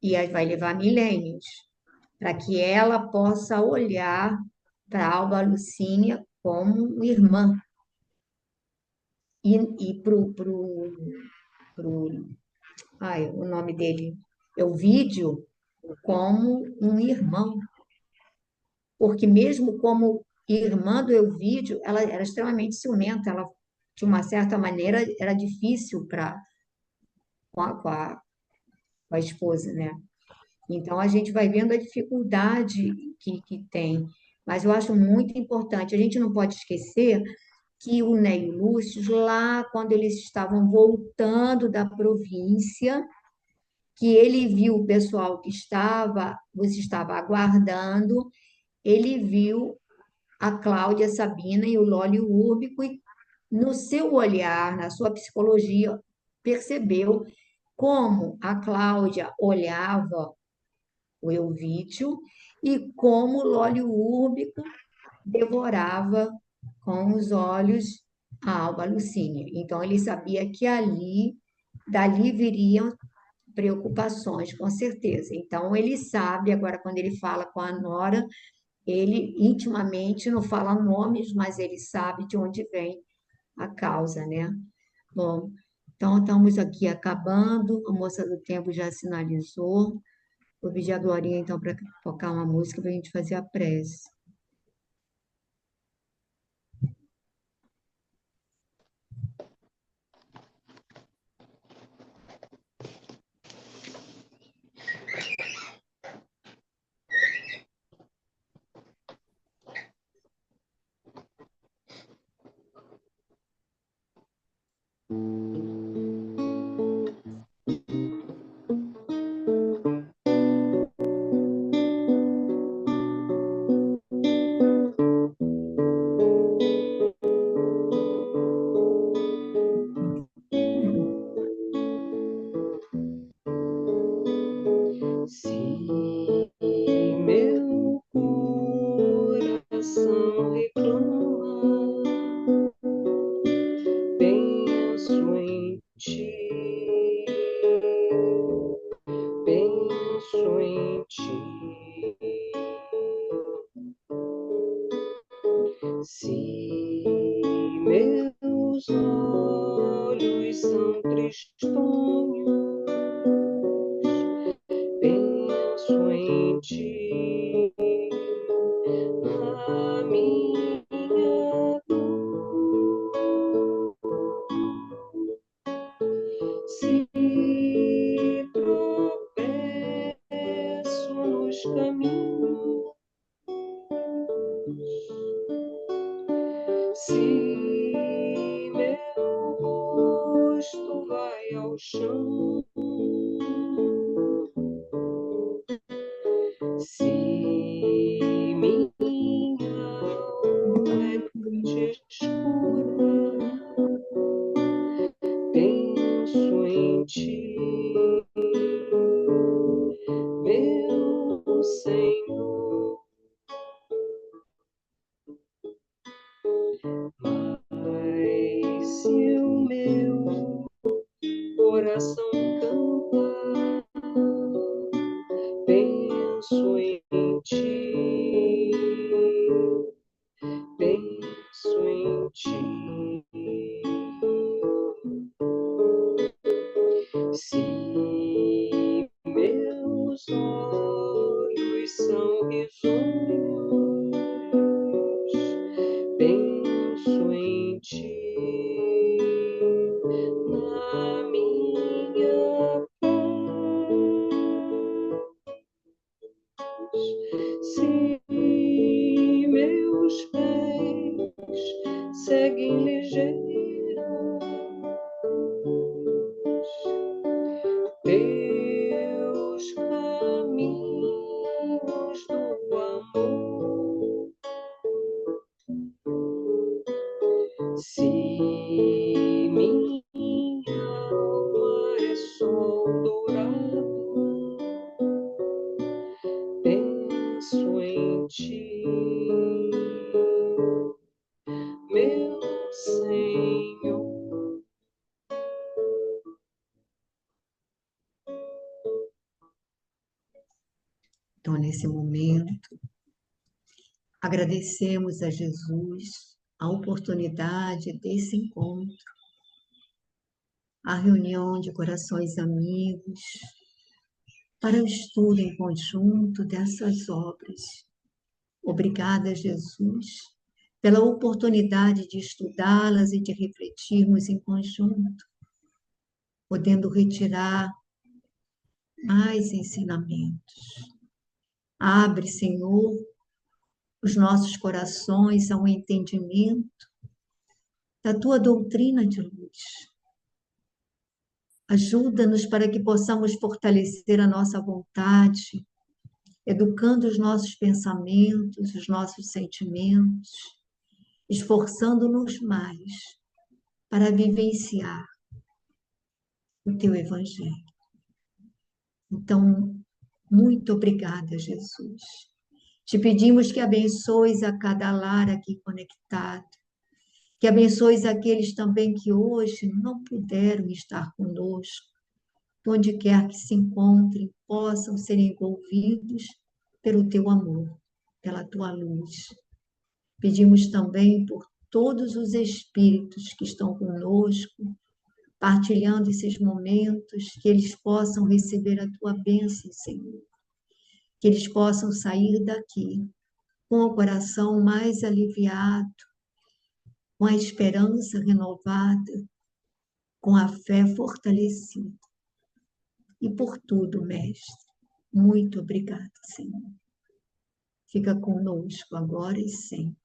e aí vai levar milênios, para que ela possa olhar para Alba Lucínia como irmã. E ai, o nome dele, Elvídio, como um irmão. Porque mesmo como irmã do Elvídio, ela era extremamente ciumenta, ela, de uma certa maneira, era difícil com a, com a, com a esposa, né? Então, a gente vai vendo a dificuldade que tem. Mas eu acho muito importante, a gente não pode esquecer que o Ney e o Lúcio, lá quando eles estavam voltando da província, que ele viu o pessoal que você estava aguardando, ele viu a Cláudia Sabina e o Lólio Úrbico, e no seu olhar, na sua psicologia, percebeu como a Cláudia olhava o Elvídio e como o Lólio Úrbico devorava com os olhos a Alba Lucínia. Então, ele sabia que dali viriam preocupações, com certeza. Então, ele sabe, agora, quando ele fala com a Nora, ele intimamente não fala nomes, mas ele sabe de onde vem a causa, né? Bom, então estamos aqui acabando, a moça do tempo já sinalizou. Vou pedir a Glorinha, então, para tocar uma música para a gente fazer a prece. Se meu coração reclama, penso em ti, penso em ti. Se meus olhos são tristonhos, penso em ti, a minha dor. Se tropeço nos caminhos, se meu rosto vai ao chão, se minha alma é noite escura, penso em ti, meu Senhor. Mas se o meu coração canta, penso em ti, penso em ti. Se meus olhos são risonhos, na minha paz. Se meus pés seguem ligeiros teus caminhos do amor, se minha alma é sol dourado, penso em ti, meu Senhor. Então, nesse momento, agradecemos a Jesus a oportunidade desse encontro, a reunião de corações amigos, para o estudo em conjunto dessas obras. Obrigada, Jesus, pela oportunidade de estudá-las e de refletirmos em conjunto, podendo retirar mais ensinamentos. Abre, Senhor, os nossos corações ao entendimento da tua doutrina de luz. Ajuda-nos para que possamos fortalecer a nossa vontade, educando os nossos pensamentos, os nossos sentimentos, esforçando-nos mais para vivenciar o teu Evangelho. Então, muito obrigada, Jesus. Te pedimos que abençoes a cada lar aqui conectado, que abençoes aqueles também que hoje não puderam estar conosco, onde quer que se encontrem, possam ser envolvidos pelo teu amor, pela tua luz. Pedimos também por todos os espíritos que estão conosco, partilhando esses momentos, que eles possam receber a tua bênção, Senhor. Que eles possam sair daqui com o coração mais aliviado, com a esperança renovada, com a fé fortalecida. E por tudo, Mestre, muito obrigado, Senhor. Fica conosco agora e sempre.